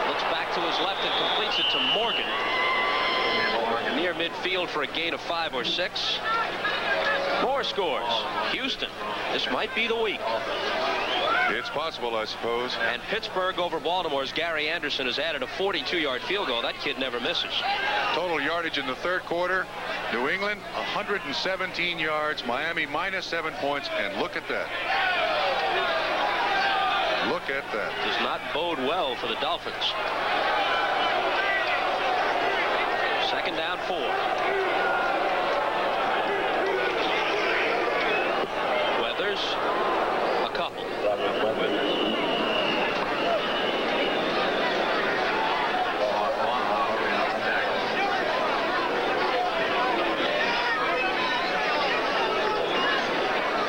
Looks back to his left and completes it to Morgan. Near midfield for a gain of 5 or 6. More scores. Houston. This might be the week. It's possible, I suppose. And Pittsburgh over Baltimore's Gary Anderson has added a 42-yard field goal. That kid never misses. Total yardage in the third quarter. New England, 117 yards. Miami, minus 7 points. And look at that. Look at that. Does not bode well for the Dolphins. Second down 4. Weathers, a couple.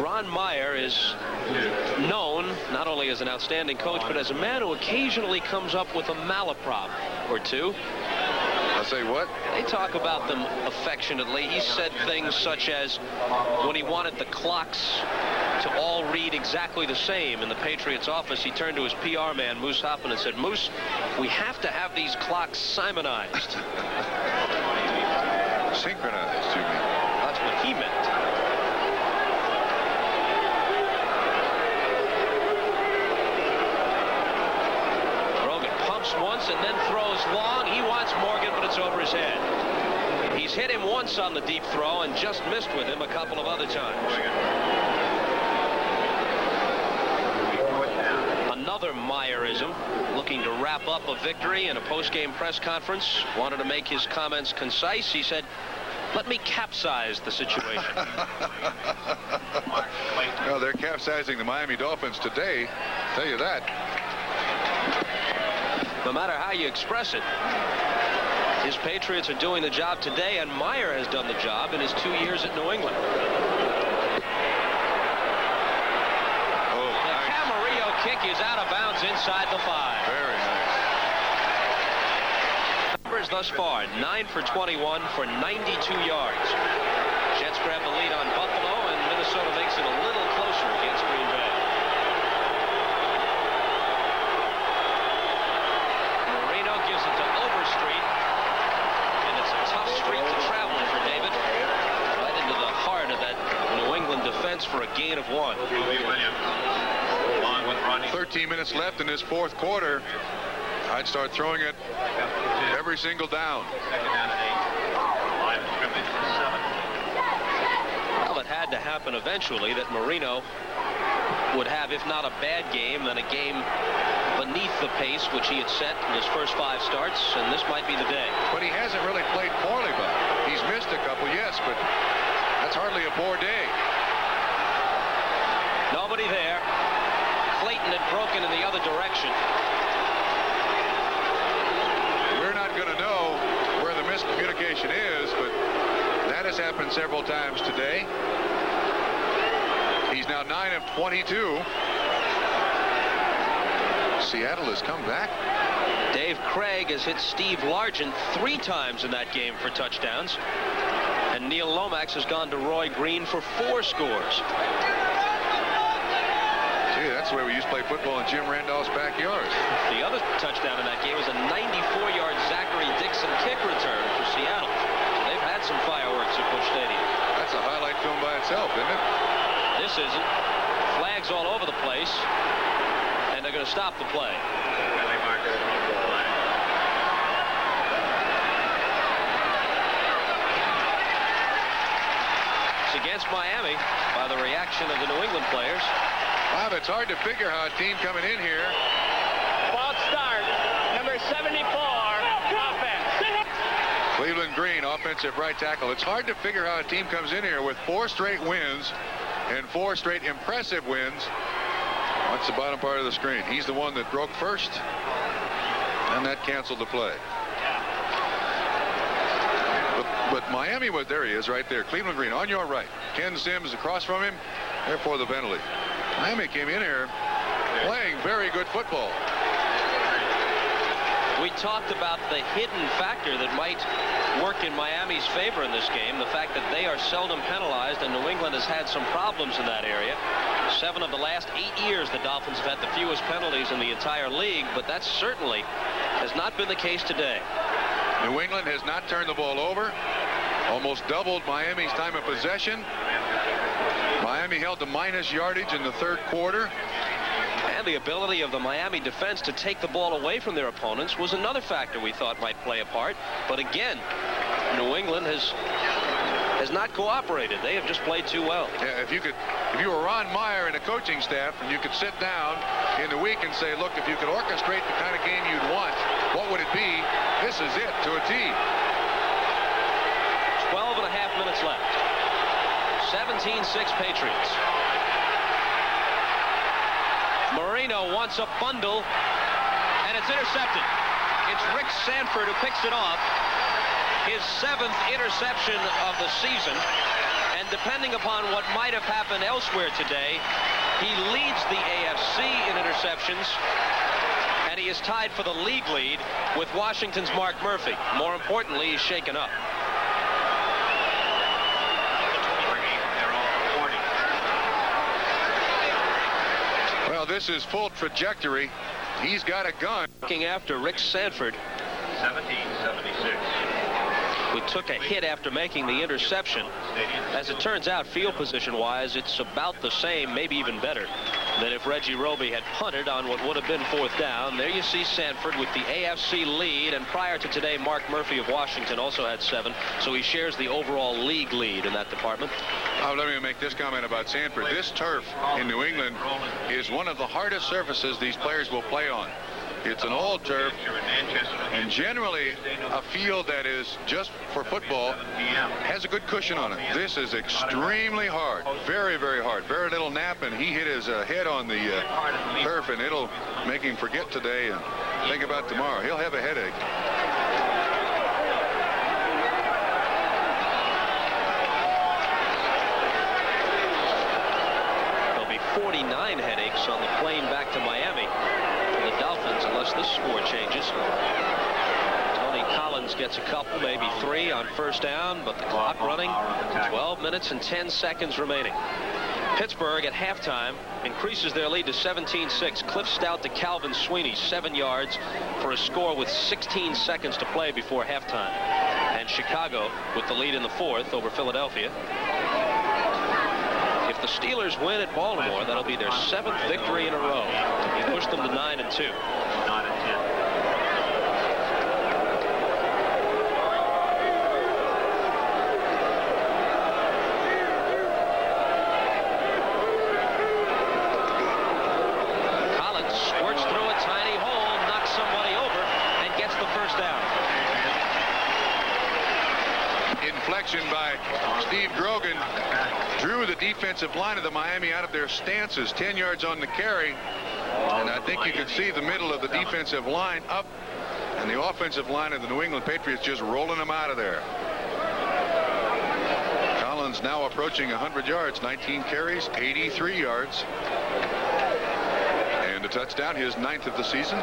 Ron Meyer is known not only as an outstanding coach, but as a man who occasionally comes up with a malaprop or two. I say what? They talk about them affectionately. He said things such as when he wanted the clocks to all read exactly the same in the Patriots office, he turned to his PR man, Moose Hoffman, and said, Moose, we have to have these clocks Simonized. Synchronized, you mean? That's what he meant. looks once and then throws long. He wants Morgan, but it's over his head. He's hit him once on the deep throw and just missed with him a couple of other times. Another Meyerism, looking to wrap up a victory in a post-game press conference. Wanted to make his comments concise. He said, "Let me capsize the situation." Well, they're capsizing the Miami Dolphins today. Tell you that. No matter how you express it, his Patriots are doing the job today, and Meyer has done the job in his 2 years at New England. The Camarillo kick is out of bounds inside the 5. Very nice. Numbers thus far, 9 for 21 for 92 yards. Jets grab the lead on Buffalo, and Minnesota makes it a little closer against Green Bay. Marino gives it to Overstreet, and it's a tough street to travel for David. Right into the heart of that New England defense for a gain of 1. 13 minutes left in this fourth quarter. I'd start throwing it every single down. Well, it had to happen eventually that Marino would have, if not a bad game, then a game beneath the pace which he had set in his first 5 starts, and this might be the day. But he hasn't really played poorly, but he's missed a couple, yes, but that's hardly a poor day. Nobody there. Clayton had broken in the other direction. We're not going to know where the miscommunication is, but that has happened several times today. He's now 9 of 22. Seattle has come back. Dave Craig has hit Steve Largent 3 times in that game for touchdowns. And Neil Lomax has gone to Roy Green for 4 scores. Gee, that's the way we used to play football in Jim Randolph's backyard. The other touchdown in that game was a 94-yard Zachary Dixon kick return for Seattle. So they've had some fireworks at Busch Stadium. That's a highlight film by itself, isn't it? This isn't. Flags all over the place, and they're going to stop the play. It's against Miami by the reaction of the New England players. Bob, it's hard to figure how a team coming in here. False start. Number 74, offense. Cleveland Green, offensive right tackle. It's hard to figure how a team comes in here with 4 straight wins and 4 straight impressive wins. That's the bottom part of the screen. He's the one that broke first, and that canceled the play. But Miami was, there he is right there. Cleveland Green on your right. Ken Sims across from him. Therefore the penalty. Miami came in here playing very good football. We talked about the hidden factor that might work in Miami's favor in this game, the fact that they are seldom penalized, and New England has had some problems in that area. 7 of the last 8 years the Dolphins have had the fewest penalties in the entire league, but that certainly has not been the case today. New England has not turned the ball over, almost doubled Miami's time of possession. Miami held to minus yardage in the third quarter. And the ability of the Miami defense to take the ball away from their opponents was another factor we thought might play a part. But again, New England has not cooperated. They have just played too well. Yeah, if you were Ron Meyer and a coaching staff, and you could sit down in the week and say, look, if you could orchestrate the kind of game you'd want, what would it be? This is it to a T. 12 and a half minutes left. 17-6 Patriots. Marino wants a bundle, and it's intercepted. It's Rick Sanford who picks it off. His 7th interception of the season. And depending upon what might have happened elsewhere today, he leads the AFC in interceptions, and he is tied for the league lead with Washington's Mark Murphy. More importantly, he's shaken up. Well, this is full trajectory. He's got a gun. Looking after Rick Sanford. 1776. Who took a hit after making the interception. As it turns out, field position-wise, it's about the same, maybe even better. than if Reggie Roby had punted on what would have been 4th down. There you see Sanford with the AFC lead, and prior to today, Mark Murphy of Washington also had 7, so he shares the overall league lead in that department. Let me make this comment about Sanford. This turf in New England is one of the hardest surfaces these players will play on. It's an old turf, and generally a field that is just for football has a good cushion on it. This is extremely hard, very, very hard. Very little nap, and he hit his head on the turf, and it'll make him forget today and think about tomorrow. He'll have a headache. There'll be 49 headaches on the plane back to Miami. The Dolphins, unless this score changes. Tony Collins gets a couple, maybe 3 on 1st down, but the clock running. 12 minutes and 10 seconds remaining. Pittsburgh at halftime increases their lead to 17-6. Cliff Stout to Calvin Sweeney, 7 yards for a score with 16 seconds to play before halftime. And Chicago with the lead in the 4th over Philadelphia. If the Steelers win at Baltimore, that'll be their 7th victory in a row. He pushed them to 9-2. Collins squirts through a tiny hole, knocks somebody over, and gets the 1st down. Inflection by Steve Grogan drew the defensive line of the Miami out of their stances. 10 yards on the carry, and I think you could see the middle of the defensive line up and the offensive line of the New England Patriots just rolling them out of there. Collins now approaching 100 yards, 19 carries, 83 yards, and a touchdown, his 9th of the season.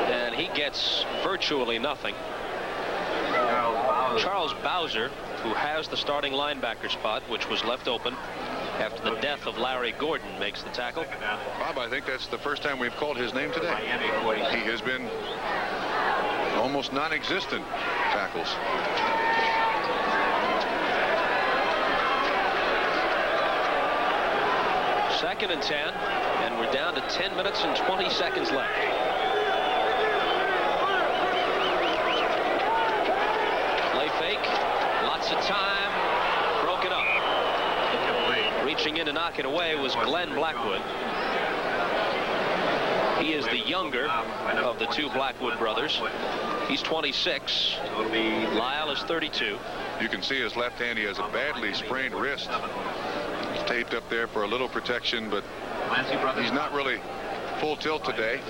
And he gets virtually nothing. Charles Bowser, who has the starting linebacker spot, which was left open after the death of Larry Gordon, makes the tackle. Bob, I think that's the first time we've called his name today. He has been almost non-existent tackles. Second and 10, and we're down to 10 minutes and 20 seconds left. Play fake, lots of time, broken up. Reaching in to knock it away was Glenn Blackwood. He is the younger of the 2 Blackwood brothers. He's 26. Lyle is 32. You can see his left hand. He has a badly sprained wrist. He's taped up there for a little protection, but he's not really full tilt today.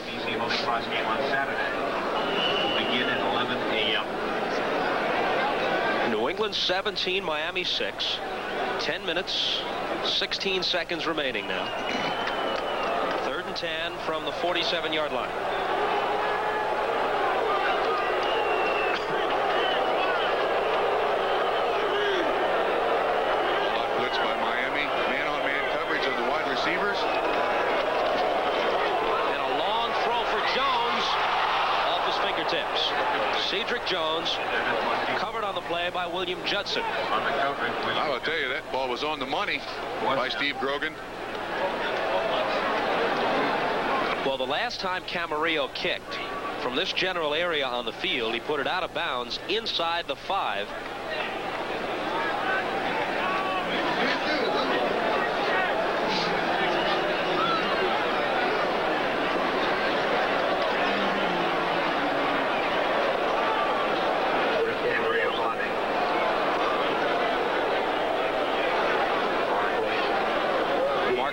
New England 17, Miami 6. 10 minutes, 16 seconds remaining now. 3rd and 10 from the 47-yard line. Blitz by Miami. Man-on-man coverage of the wide receivers. And a long throw for Jones off his fingertips. Cedric Jones covered on the play by William Judson. I will tell you, that ball was on the money by Steve Grogan. Well, the last time Camarillo kicked from this general area on the field, he put it out of bounds inside the 5.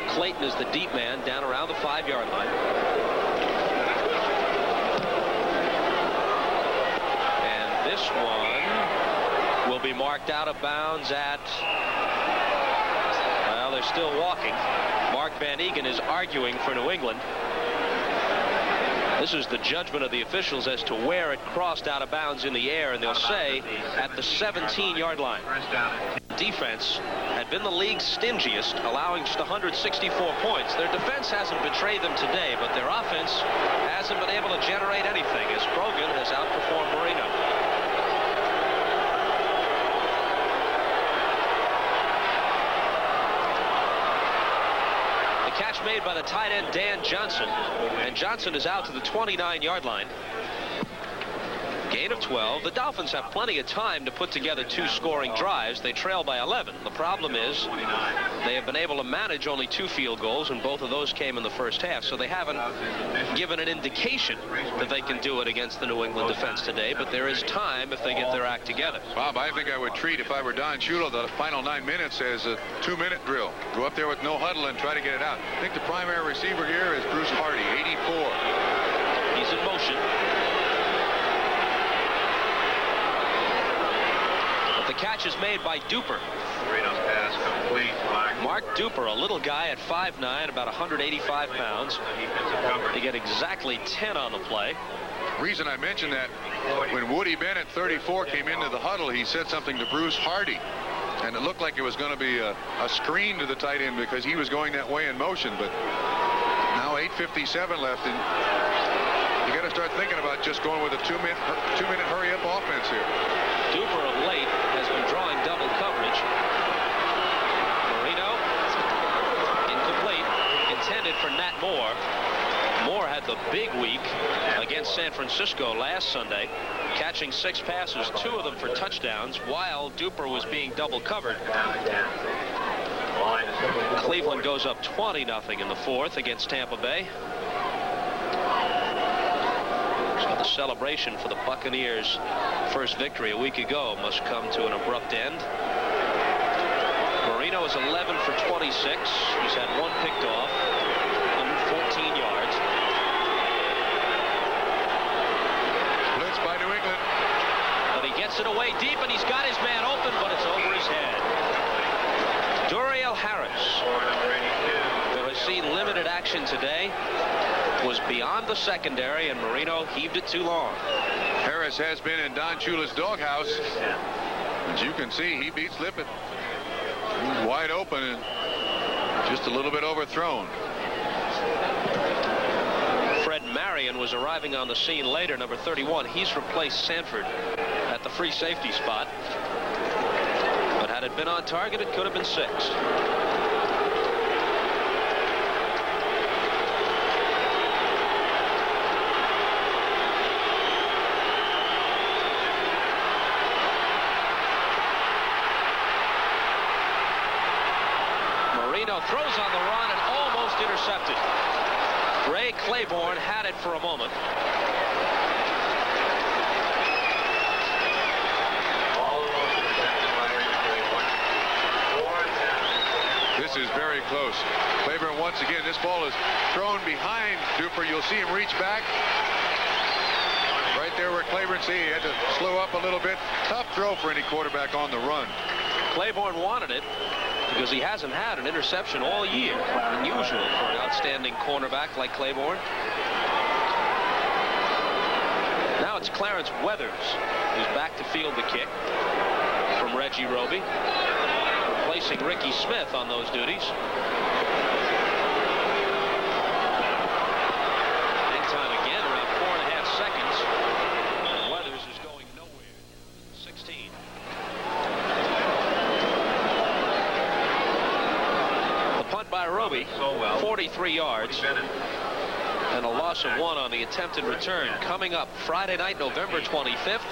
Clayton is the deep man down around the 5-yard line. And this one will be marked out of bounds at, well, they're still walking. Mark Van Eegen is arguing for New England. This is the judgment of the officials as to where it crossed out of bounds in the air, and they'll say at the 17-yard line. Defense had been the league's stingiest, allowing just 164 points. Their defense hasn't betrayed them today, but their offense hasn't been able to generate anything as Brogan has outperformed Marino. The catch made by the tight end Dan Johnson, and Johnson is out to the 29-yard line. Gain of 12. The Dolphins have plenty of time to put together 2 scoring drives. They trail by 11. The problem is they have been able to manage only 2 field goals, and both of those came in the first half, so they haven't given an indication that they can do it against the New England defense today, but there is time if they get their act together. Bob, I think I would treat, if I were Don Shula, the final 9 minutes as a 2-minute drill. Go up there with no huddle and try to get it out. I think the primary receiver here is Bruce Hardy, 84. He's in motion. The catch is made by Duper. Marino's pass complete. Mark Duper, a little guy at 5'9", about 185 pounds. They get exactly 10 on the play. Reason I mentioned that, when Woody Bennett, 34, came into the huddle, he said something to Bruce Hardy, and it looked like it was going to be a screen to the tight end because he was going that way in motion. But now 8:57 left, and you got to start thinking about just going with a 2-minute hurry-up offense here. Duper of late has been drawing double coverage. Marino, incomplete, intended for Nat Moore. Moore had the big week against San Francisco last Sunday, catching 6 passes, 2 of them for touchdowns, while Duper was being double covered. Cleveland goes up 20-0 in the 4th against Tampa Bay. So the celebration for the Buccaneers' first victory a week ago must come to an abrupt end. Marino is 11 for 26. He's had 1 picked off, 114 yards. Blitz by New England. But he gets it away deep, and he's got his man open, but it's over his head. Duriel Harris, who has seen limited action today, was beyond the secondary, and Marino heaved it too long. Harris has been in Don Shula's doghouse. As you can see, he beats Lippett. He's wide open and just a little bit overthrown. Fred Marion was arriving on the scene later, number 31. He's replaced Sanford at the free safety spot. But had it been on target, it could have been 6. Throws on the run and almost intercepted. Ray Claiborne had it for a moment. This is very close. Claiborne once again, this ball is thrown behind Duper. You'll see him reach back. Right there where Claiborne, see, he had to slow up a little bit. Tough throw for any quarterback on the run. Claiborne wanted it because he hasn't had an interception all year. Unusual for an outstanding cornerback like Claiborne. Now it's Clarence Weathers who's back to field the kick from Reggie Roby, replacing Ricky Smith on those duties. Big time again, around 4.5 seconds. And Weathers is going nowhere. 16. Punt by Roby, 43 yards, and a loss of 1 on the attempted return. Coming up Friday night, November 25th,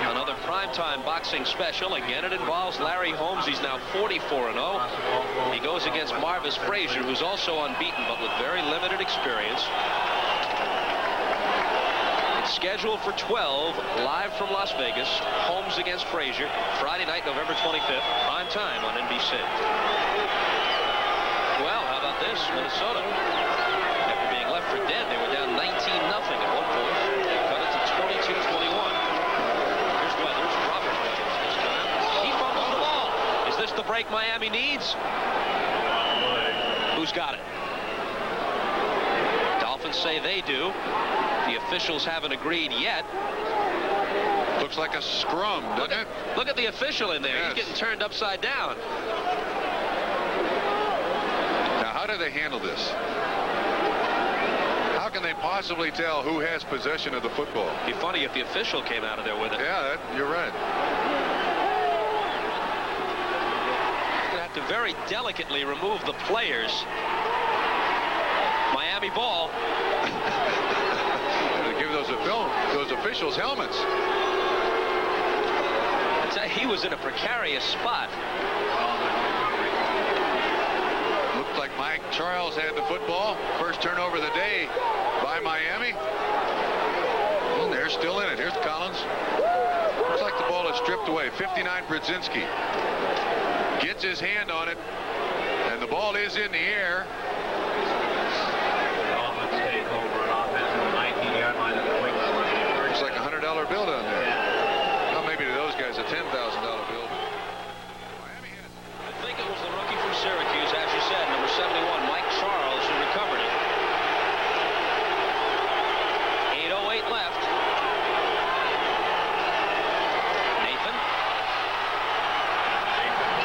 another primetime boxing special. Again, it involves Larry Holmes. He's now 44-0. He goes against Marvis Frazier, who's also unbeaten, but with very limited experience. It's scheduled for 12, live from Las Vegas. Holmes against Frazier, Friday night, November 25th, prime time on NBC. Well, how about this? Minnesota, after being left for dead, they were down 19-0 at one point. Cut it to 22-21. Here's Weathers, Robert Weathers this time. He fumbles the ball. Is this the break Miami needs? Who's got it? Dolphins say they do. The officials haven't agreed yet. Looks like a scrum, doesn't it? Look at the official in there. Yes. He's getting turned upside down. How do they handle this? How can they possibly tell who has possession of the football? It'd be funny if the official came out of there with it. Yeah, you're right. They have to very delicately remove the players. Miami ball. To give those officials helmets. I'd say he was in a precarious spot. Looked like Mike Charles had the football. First turnover of the day by Miami. And they're still in it. Here's Collins. Looks like the ball is stripped away. 59 Brodzinski gets his hand on it, and the ball is in the air. Looks like a $100 bill down there. Well, maybe to those guys a $10,000 bill. Miami has it. I think it was the rookie from Syracuse, as you said, number 71, Mike Charles, who recovered it. 8:08 left. Nathan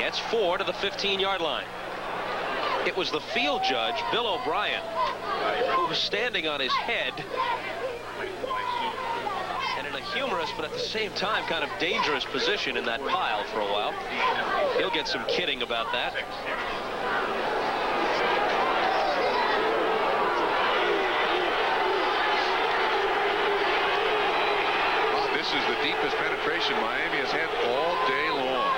gets 4 to the 15-yard line. It was the field judge, Bill O'Brien, who was standing on his head. And in a humorous, but at the same time, kind of dangerous position in that pile for a while. He'll get some kidding about that. Wow, this is the deepest penetration Miami has had all day long.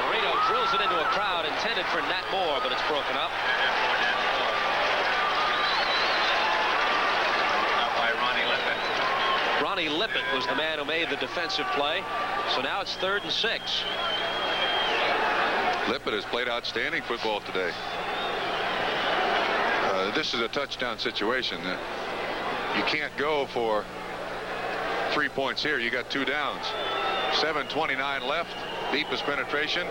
Marino drills it into a crowd intended for Nat Moore, but it's broken up. Ronnie Lippett was the man who made the defensive play. So now it's 3rd and 6. Lippett has played outstanding football today. This is a touchdown situation. You can't go for 3 points here. You got 2 downs. 7:29 left. Deepest penetration.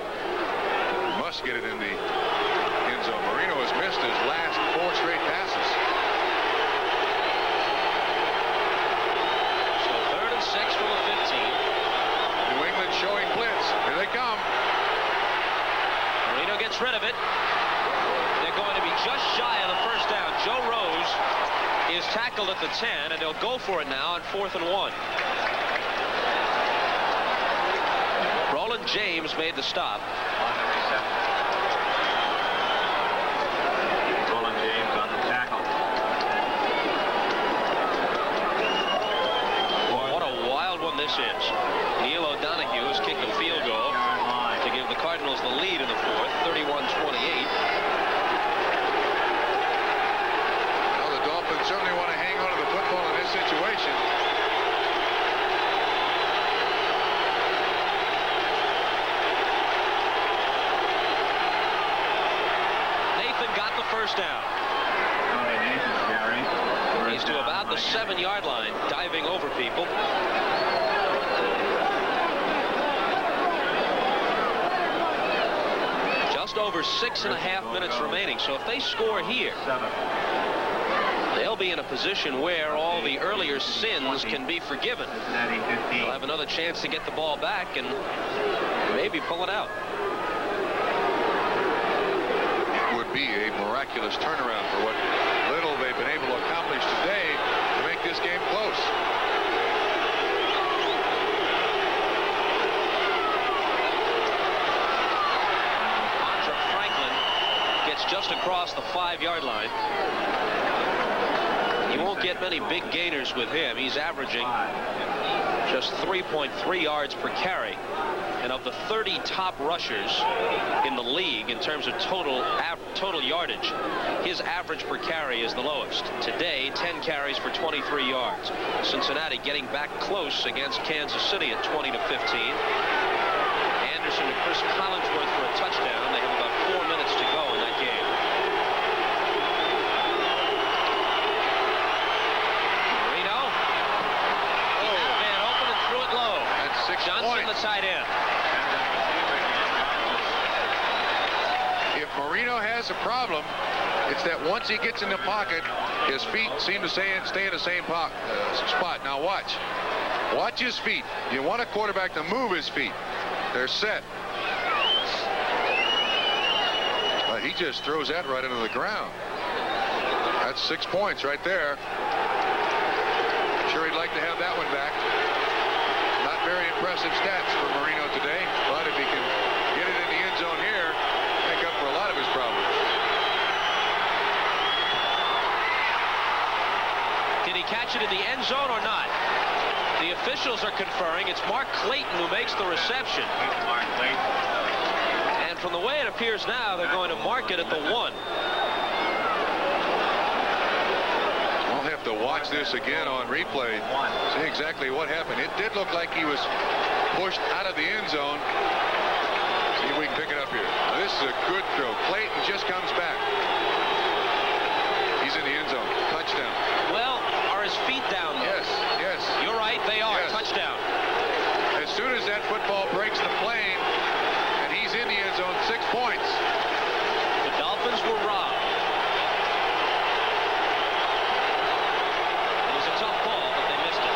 Must get it in the end zone. Marino has missed his last 4 straight passes. So 3rd and 6 from the 15. New England showing blitz. Here they come. Marino gets rid of it. They're going to be just shy of the first down. Joe Rose is tackled at the 10, and they'll go for it now on 4th and 1. Roland James made the stop. Roland James on the tackle. What a wild one this is. Neil O'Donoghue has kicked a field goal to give the Cardinals the lead in the 4th, 31-28. Well, the Dolphins certainly want to hang on to the football in this situation. Nathan got the first down. He's to about the 7-yard line, diving over people. Just over 6.5 minutes remaining. So if they score here, they'll be in a position where all the earlier sins can be forgiven. They'll have another chance to get the ball back and maybe pull it out. It would be a miraculous turnaround for what little they've been able to accomplish today to make this game close. Andre Franklin gets just across the 5-yard line. You won't get many big gainers with him. He's averaging just 3.3 yards per carry. And of the 30 top rushers in the league in terms of total yardage, his average per carry is the lowest. Today, 10 carries for 23 yards. Cincinnati getting back close against Kansas City at 20-15. Anderson and Chris Collinsworth for a touchdown. They have about 4 minutes to go in that game. Marino. He had a man open and threw it low. That's 6 Johnson, points. the tight end. If Marino has a problem, it's that once he gets in the pocket, his feet seem to stay in the same spot. Now watch. Watch his feet. You want a quarterback to move his feet. They're set. he just throws that right into the ground. That's 6 points right there. Sure, he'd like to have that one back. Not very impressive stats for Marino today, but if he can get it in the end zone here, make up for a lot of his problems. Did he catch it in the end zone or not? The officials are conferring. It's Mark Clayton who makes the reception. And from the way it appears now, they're going to mark it at the 1. We'll have to watch this again on replay. See exactly what happened. It did look like he was pushed out of the end zone. See if we can pick it up here. Now, this is a good throw. Clayton just comes back. He's in the end zone. Touchdown. Well, are his feet down, though? Yes, yes. You're right, they are. Yes. Touchdown. As soon as that football breaks the plane and he's in the end zone, 6 points. The Dolphins were robbed. It was a tough ball, but they missed it.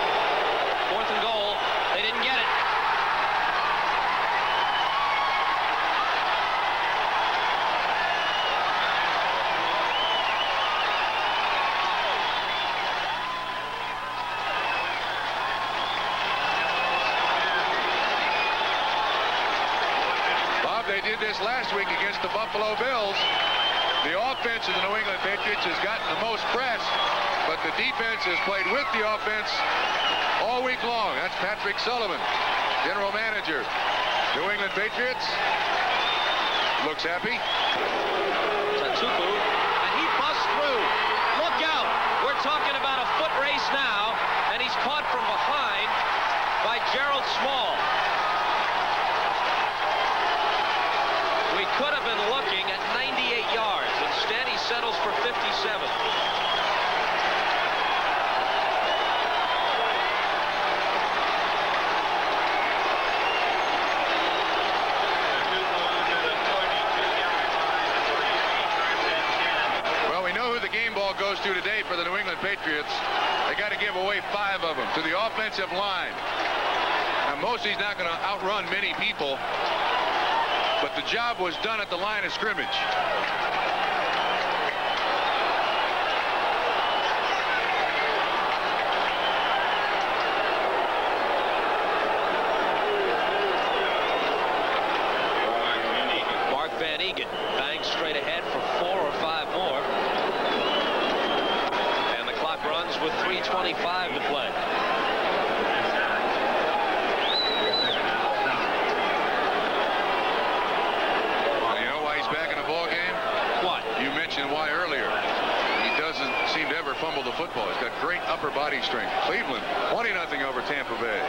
4th and goal. They didn't get it. They did this last week against the Buffalo Bills. The offense of the New England Patriots has gotten the most press, but the defense has played with the offense all week long. That's Patrick Sullivan, general manager. New England Patriots looks happy. Tatupu, and he busts through. Look out. We're talking about a foot race now, and he's caught from behind by Gerald Small. We could have been looking at 98 yards. Instead, he settles for 57. Well, we know who the game ball goes to today for the New England Patriots. They got to give away 5 of them to the offensive line. Now, Mosley's not going to outrun many people, but the job was done at the line of scrimmage. Mark Van Egan bangs straight ahead for 4 or 5 more. And the clock runs with 3:25 to play. Why earlier. He doesn't seem to ever fumble the football. He's got great upper body strength. Cleveland 20-0 over Tampa Bay.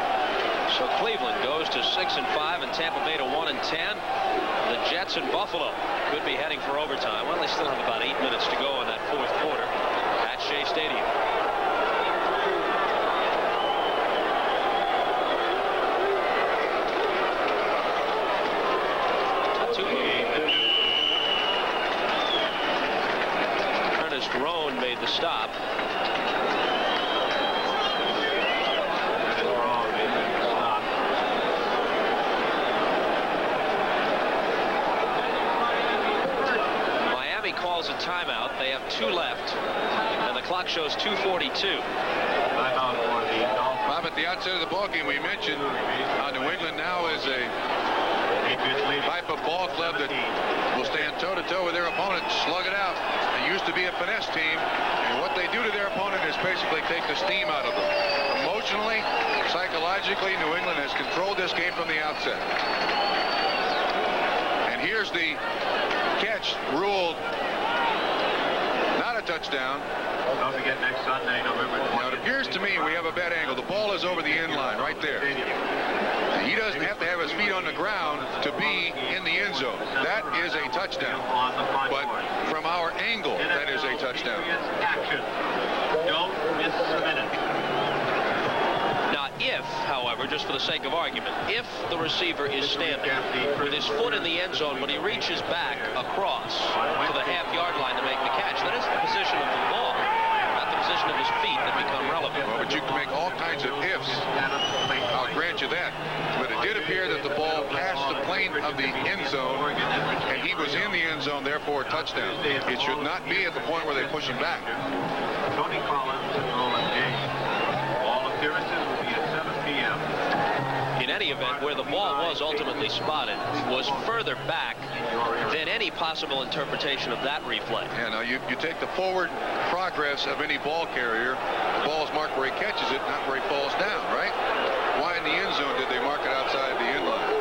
So Cleveland goes to 6-5 and Tampa Bay to 1-10. The Jets and Buffalo could be heading for overtime. Well, they still have about 8 minutes to go in that 4th quarter at Shea Stadium. Roan made the stop. Miami calls a timeout. They have 2 left, and the clock shows 2:42. Bob, at the outset of the ballgame, we mentioned how New England now is a type of ball club that will stand toe-to-toe with their opponent, slug it out. They used to be a finesse team, and what they do to their opponent is basically take the steam out of them. Emotionally, psychologically, New England has controlled this game from the outset. And here's the catch ruled not a touchdown. Don't forget next Sunday, November 20th. Now, it appears to me we have a bad angle. The ball is over the end line right there. He doesn't have to have his feet on the ground to be in the end zone. That is a touchdown. But from our angle, that is a touchdown. Action. Don't miss a minute. Now, if, however, just for the sake of argument, if the receiver is standing with his foot in the end zone, but he reaches back across to the half-yard line to make the catch, that is the position of the ball, not the position of his feet that become relevant. Well, but you can make all kinds of ifs. I'll grant you that. But it did appear that the ball passed the plane line of the end zone, and he was in the end zone, therefore touchdown. It should not be at the point where they push him back. Tony Collins and Roland James. All appearances will be at 7 p.m. In any event, where the ball was ultimately spotted was further back than any possible interpretation of that replay. Yeah, now you take the forward progress of any ball carrier. The ball is marked where he catches it, not where he falls down, right? Why in the end zone did they mark it outside the end line?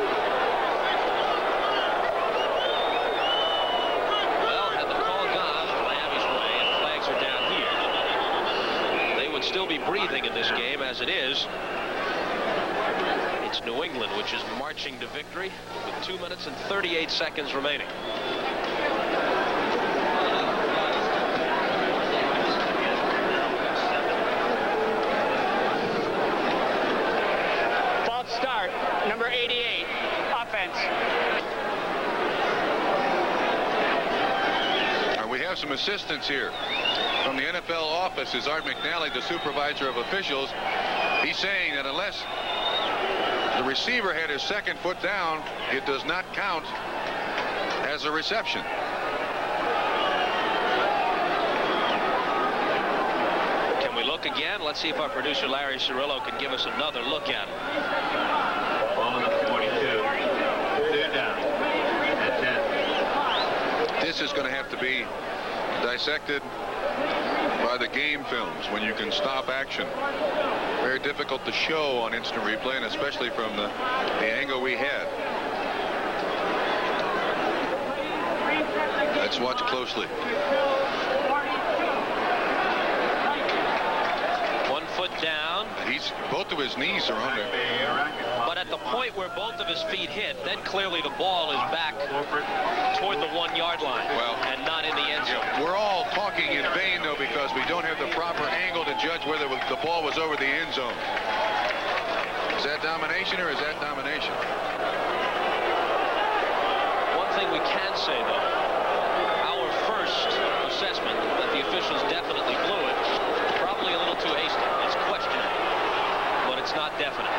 Well, had the call gone Miami's way and flags are down here, they would still be breathing in this game. As it is, it's New England which is marching to victory with 2 minutes and 38 seconds remaining. False start, number 88, offense. We have some assistance here from the NFL office. Is Art McNally, the supervisor of officials. He's saying that unless the receiver had his second foot down, it does not count as a reception. Can we look again? Let's see if our producer Larry Cirillo can give us another look at it. Ball on the 42. They're down at 10. This is going to have to be dissected by the game films when you can stop action. Very difficult to show on instant replay, and especially from the angle we had. Let's watch closely. 1 foot down. Both of his knees are under. But at the point where both of his feet hit, then clearly the ball is back toward the 1 yard line and not in the end zone. We're all talking in vain, though, because we don't have the proper angle to judge whether the ball was over the end zone. Is that domination or is that domination? One thing we can say, though, our first assessment that the officials definitely blew it, probably a little too hasty. It's questionable, but it's not definite.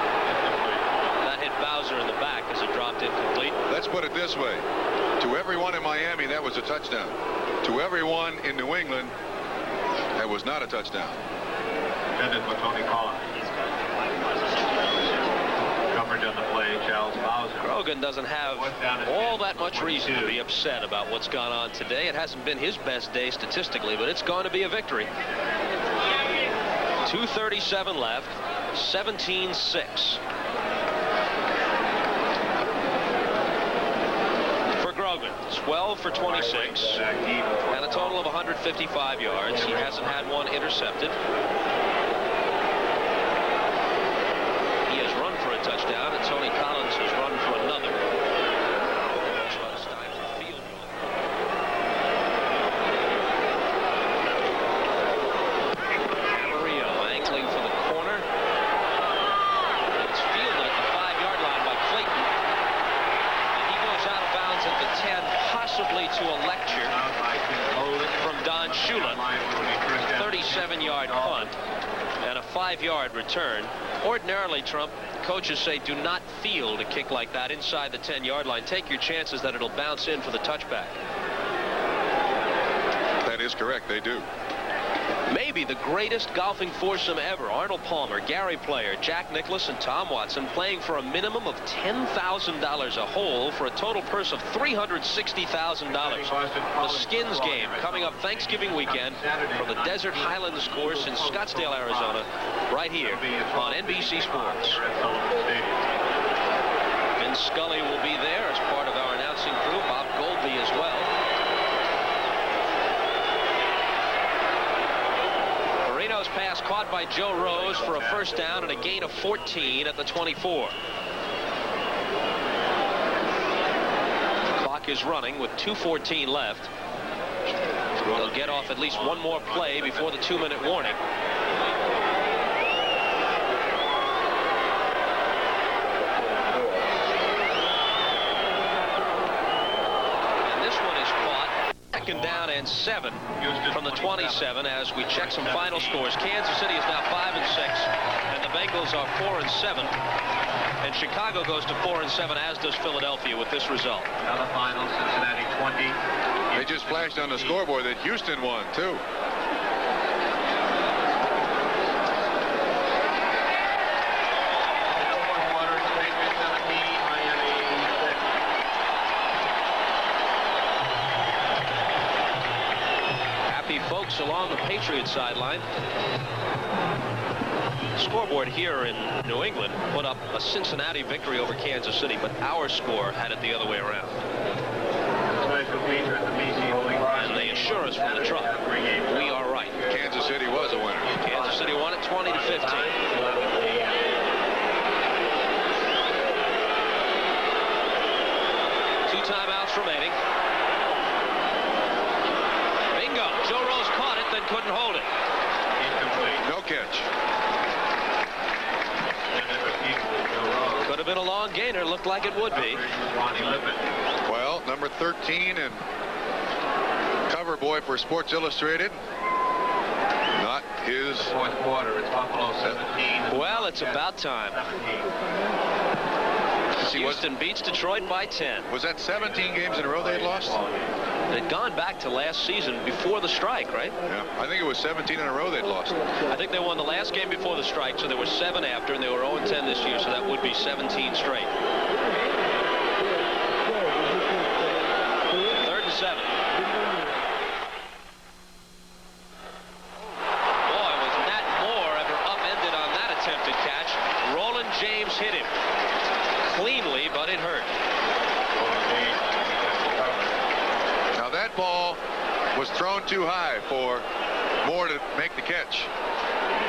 That hit Bowser in the back as it dropped incomplete. Let's put it this way. To everyone in Miami, that was a touchdown. To everyone in New England, that was not a touchdown. Intended for Tony Collins. Coverage on the play, Charles Bowser. Grogan doesn't have all that much reason to be upset about what's gone on today. It hasn't been his best day statistically, but it's going to be a victory. 2:37 left, 17-6. For Grogan, 12 for 26, and a total of 155 yards. He hasn't had one intercepted. He has run for a touchdown, and Tony Collins has run for another. So it's time for field goal. Camarillo angling for the corner. It's fielded at the 5-yard line by Clayton. And he goes out of bounds at the 10, possibly to a lecture from Don Shula. 37-yard punt and a 5-yard return. Ordinarily, Trump, coaches say do not field a kick like that inside the 10-yard line. Take your chances that it'll bounce in for the touchback. That is correct. They do. Maybe the greatest golfing foursome ever, Arnold Palmer, Gary Player, Jack Nicklaus, and Tom Watson, playing for a minimum of $10,000 a hole for a total purse of $360,000. The Skins game coming up Thanksgiving weekend from the Desert Highlands course in Scottsdale, Arizona, right here on NBC Sports. Vin Scully will be there as part of our announcing crew, Bob Goldby as well. Marino's pass caught by Joe Rose for a first down and a gain of 14 at the 24. The clock is running with 2:14 left. They'll get off at least one more play before the 2-minute warning. Second down and 7 from the 27 as we check some final scores. Kansas City is now 5-6, and the Bengals are 4-7. And Chicago goes to 4-7, as does Philadelphia with this result. Another final, Cincinnati 20. They just flashed on the scoreboard that Houston won, too. Folks along the Patriots sideline. Scoreboard here in New England put up a Cincinnati victory over Kansas City, but our score had it the other way around. And they assure us from the truck, we are right. Kansas City was a winner. Kansas City won it 20-15. 2 timeouts remaining. Joe Rose caught it, then couldn't hold it. No catch. Could have been a long gainer. Looked like it would be. Well, number 13 and cover boy for Sports Illustrated. Not his. Fourth quarter, it's Buffalo 17. Well, it's about time. Houston beats Detroit by 10. Was that 17 games in a row they had lost? They'd gone back to last season before the strike, right? Yeah, I think it was 17 in a row they'd lost. I think they won the last game before the strike, so there were 7 after, and they were 0-10 this year, so that would be 17 straight. 3rd and 7. Boy, was Nat Moore ever upended on that attempted catch. Roland James hit him cleanly, but it hurt. That ball was thrown too high for Moore to make the catch.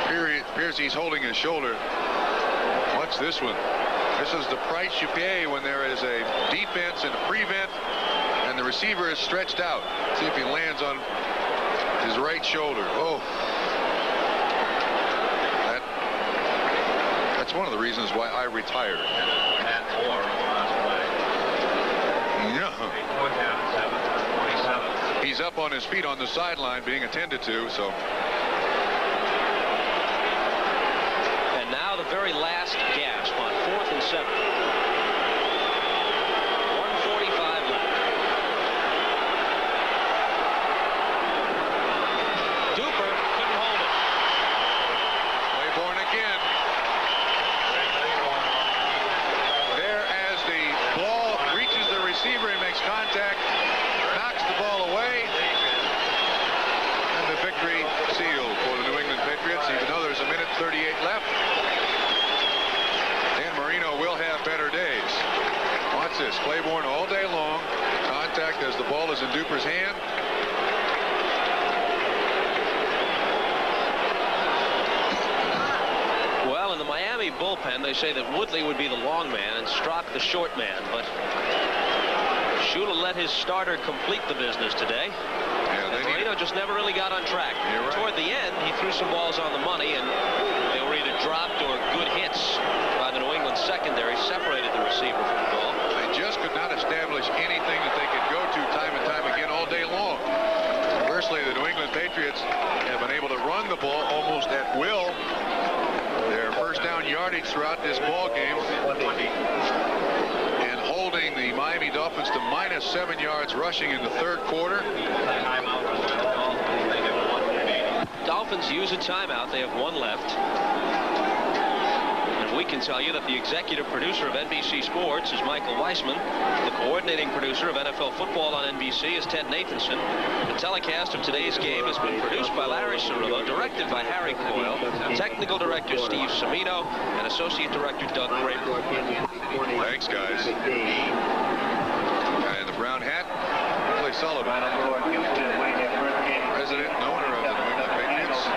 Appears he's holding his shoulder. Watch this one. This is the price you pay when there is a defense and a prevent and the receiver is stretched out. See if he lands on his right shoulder. Oh. That's one of the reasons why I retired. He's up on his feet on the sideline being attended to, so. And now the very last gasp on 4th and 7. 1:45 left. Duper couldn't hold it. Claiborne again. There as the ball reaches the receiver and makes contact. Knocks the ball away. And the victory sealed for the New England Patriots, even though there's 1:38 left. Dan Marino will have better days. Watch this. Claiborne all day long. Contact as the ball is in Duper's hand. Well, in the Miami bullpen, they say that Woodley would be the long man and Strock the short man, but Shula let his starter complete the business today. Yeah, Marino just never really got on track. You're right. Toward the end, he threw some balls on the money, and they were either dropped or good hits by the New England secondary, separated the receiver from the ball. They just could not establish anything that they could go to time and time again all day long. Conversely, the New England Patriots have been able to run the ball almost at will. Their first down yardage throughout this ball game, and holding the Miami Dolphins to -7 yards rushing in the 3rd quarter. Dolphins use a timeout. They have 1 left. And we can tell you that the executive producer of NBC Sports is Michael Weissman. The coordinating producer of NFL football on NBC is Ted Nathanson. The telecast of today's game has been produced by Larry Cirillo, directed by Harry Coyle, technical director Steve Semino, and associate director Doug Kramer. Thanks, guys. And the brown hat, Billy Sullivan, president and owner of the New England Patriots.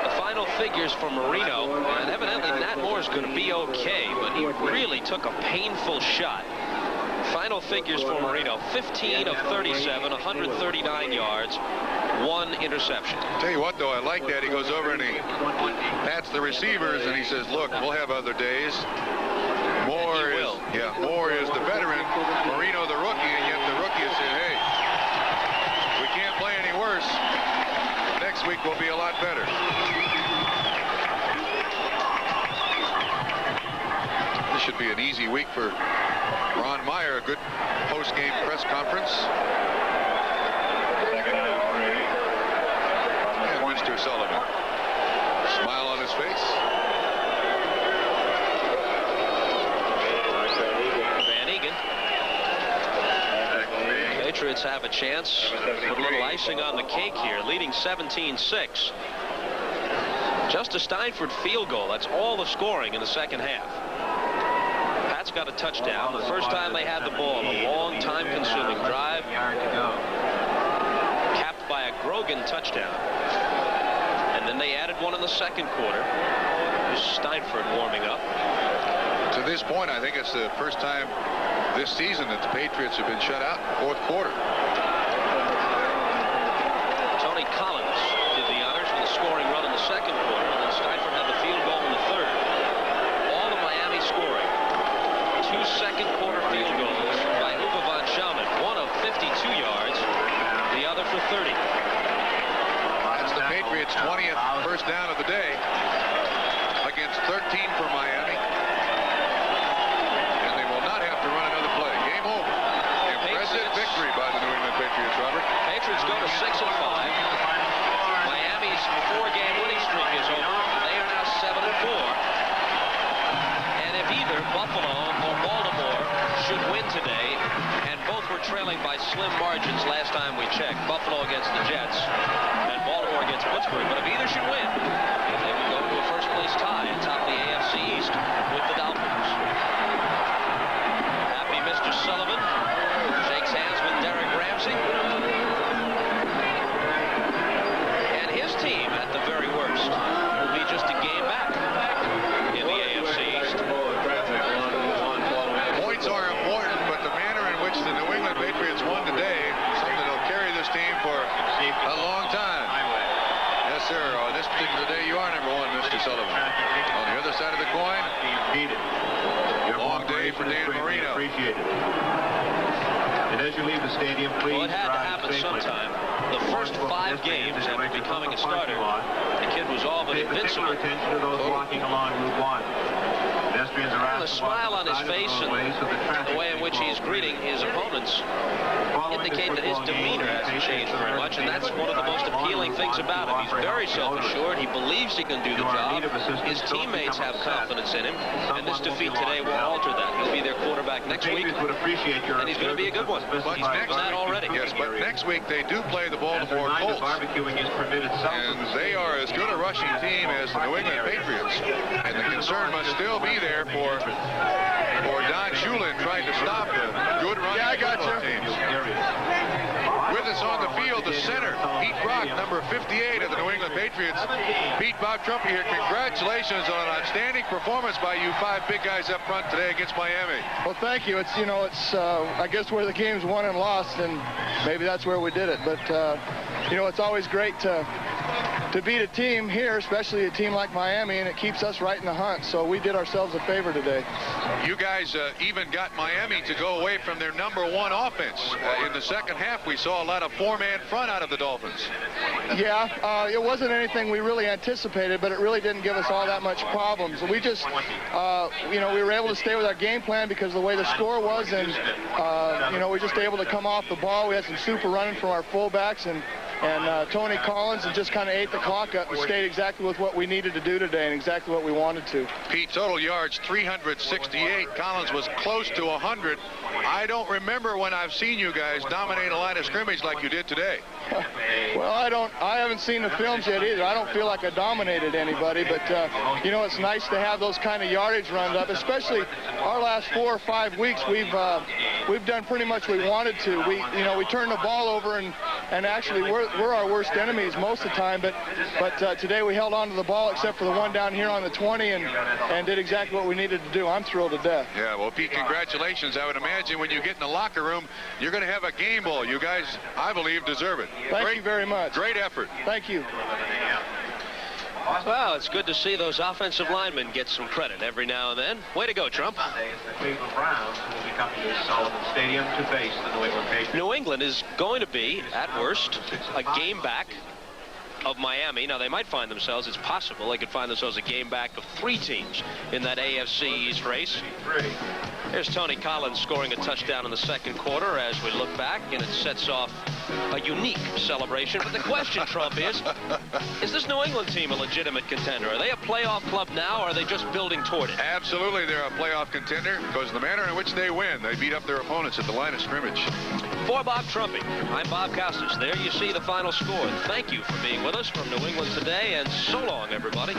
The final figures for Marino, and evidently Nat Moore's going to be okay, but he really took a painful shot. Final figures for Marino: 15 of 37, 139 yards, 1 interception. Tell you what, though, I like that. He goes over and he pats the receivers and he says, look, we'll have other days. Moore is the veteran, Marino the rookie, and yet the rookie has said, hey, we can't play any worse. be a lot better. This should be an easy week for Ron Meyer. A good post-game press conference. And Mr. Sullivan. Smile on his face. Van Egan. Patriots have a chance. Put a little icing on the cake here, leading 17-6. Just a Steinford field goal. That's all the scoring in the second half. Pat's got a touchdown. The first time they had the ball, a long, time-consuming drive, capped by a Grogan touchdown. And then they added one in the second quarter. Here's Steinford warming up. To this point, I think it's the first time this season that the Patriots have been shut out in the fourth quarter. Tony Collins did the honors for the scoring run in the second quarter, and then Steinford had the field goal in the third. All of Miami scoring. 2 second-quarter field goals by Uwe von Schaumann, one of 52 yards, the other for 30. That's the Patriots' 20th first down of the day against 13 for Miami. And they will not have to run another play. Game over. Impressive victory by the New England Patriots, Robert. Patriots go to 6-5. Miami's 4-game winning streak is over. They are now 7-4. And if either Buffalo or Baltimore should win today, and both were trailing by slim margins last time we checked, Buffalo against the Jets and Baltimore against Pittsburgh, but if either should win, they would go to a first-place tie atop the AFC East with the Dolphins. Happy Mr. Sullivan shakes hands with Derek Ramsey. And his team, at the very worst, will be just a game back in the AFC East. Points are important, but the manner in which the New England Patriots won today is something that'll carry this team for a long time. Yes, sir. On this particular day, you are number one, Mr. Sullivan. On the other side of the coin, long day for Dan Marino. And as you leave the stadium, please Well, it had to happen sometime. The first 5 games after becoming a starter, the kid was all but invincible. Attention to those walking along Route 1. Pedestrians are The smile on his face and the way in which he's greeting his opponents indicate that his demeanor hasn't changed very much, and that's one of the most appealing things about him. He's very self-assured. He believes he can do the job. His teammates have confidence in him, and this defeat today will alter that. He'll be their quarterback next week, and he's going to be a good one. But He's proven that already. Yes, but next week they do play the Baltimore Colts. And they are as good a rushing team as the New England Patriots. And the concern must still be there for Don Shulin trying to stop the good running football teams. With us on the field, the center, Pete Brock, number 58 of the New England Patriots. Pete, Bob Trumpy here. Congratulations on an outstanding performance by you 5 big guys up front today against Miami. Well, thank you. It's, I guess where the game's won and lost, and maybe that's where we did it. But, it's always great to beat a team here, especially a team like Miami, and it keeps us right in the hunt. So we did ourselves a favor today. You guys even got Miami to go away from their number 1 offense. In the second half, we saw a lot of 4-man front out of the Dolphins. Yeah, it wasn't anything we really anticipated, but it really didn't give us all that much problems. We just, we were able to stay with our game plan because of the way the score was, and, we were just able to come off the ball. We had some super running from our fullbacks, and Tony Collins, and just kind of ate the clock up and stayed exactly with what we needed to do today and exactly what we wanted to. Pete, total yards 368. Collins was close to 100. I don't remember when I've seen you guys dominate a line of scrimmage like you did today. Well, I haven't seen the films yet either. I don't feel like I dominated anybody, but it's nice to have those kind of yardage runs up, especially our last 4 or 5 weeks. We've done pretty much what we wanted to. We turned the ball over, and actually we're our worst enemies most of the time, but today we held on to the ball except for the one down here on the 20 and did exactly what we needed to do. I'm thrilled to death. Yeah, well, Pete, congratulations. I would imagine when you get in the locker room, you're going to have a game ball. You guys, I believe, deserve it. Thank you very much. Great effort. Thank you. Well, it's good to see those offensive linemen get some credit every now and then. Way to go, Trump. The Cleveland Browns will be coming to Sullivan Stadium to face the New England Patriots. New England is going to be, at worst, a game back of Miami. Now, they might find themselves, it's possible, they could find themselves a game back of 3 teams in that AFC East race. Here's Tony Collins scoring a touchdown in the second quarter as we look back, and it sets off a unique celebration. But the question, Trump, is this New England team a legitimate contender? Are they a playoff club now, or are they just building toward it? Absolutely, they're a playoff contender because of the manner in which they win. They beat up their opponents at the line of scrimmage. For Bob Trumpy, I'm Bob Costas. There you see the final score. Thank you for being with us from New England today, and so long, everybody.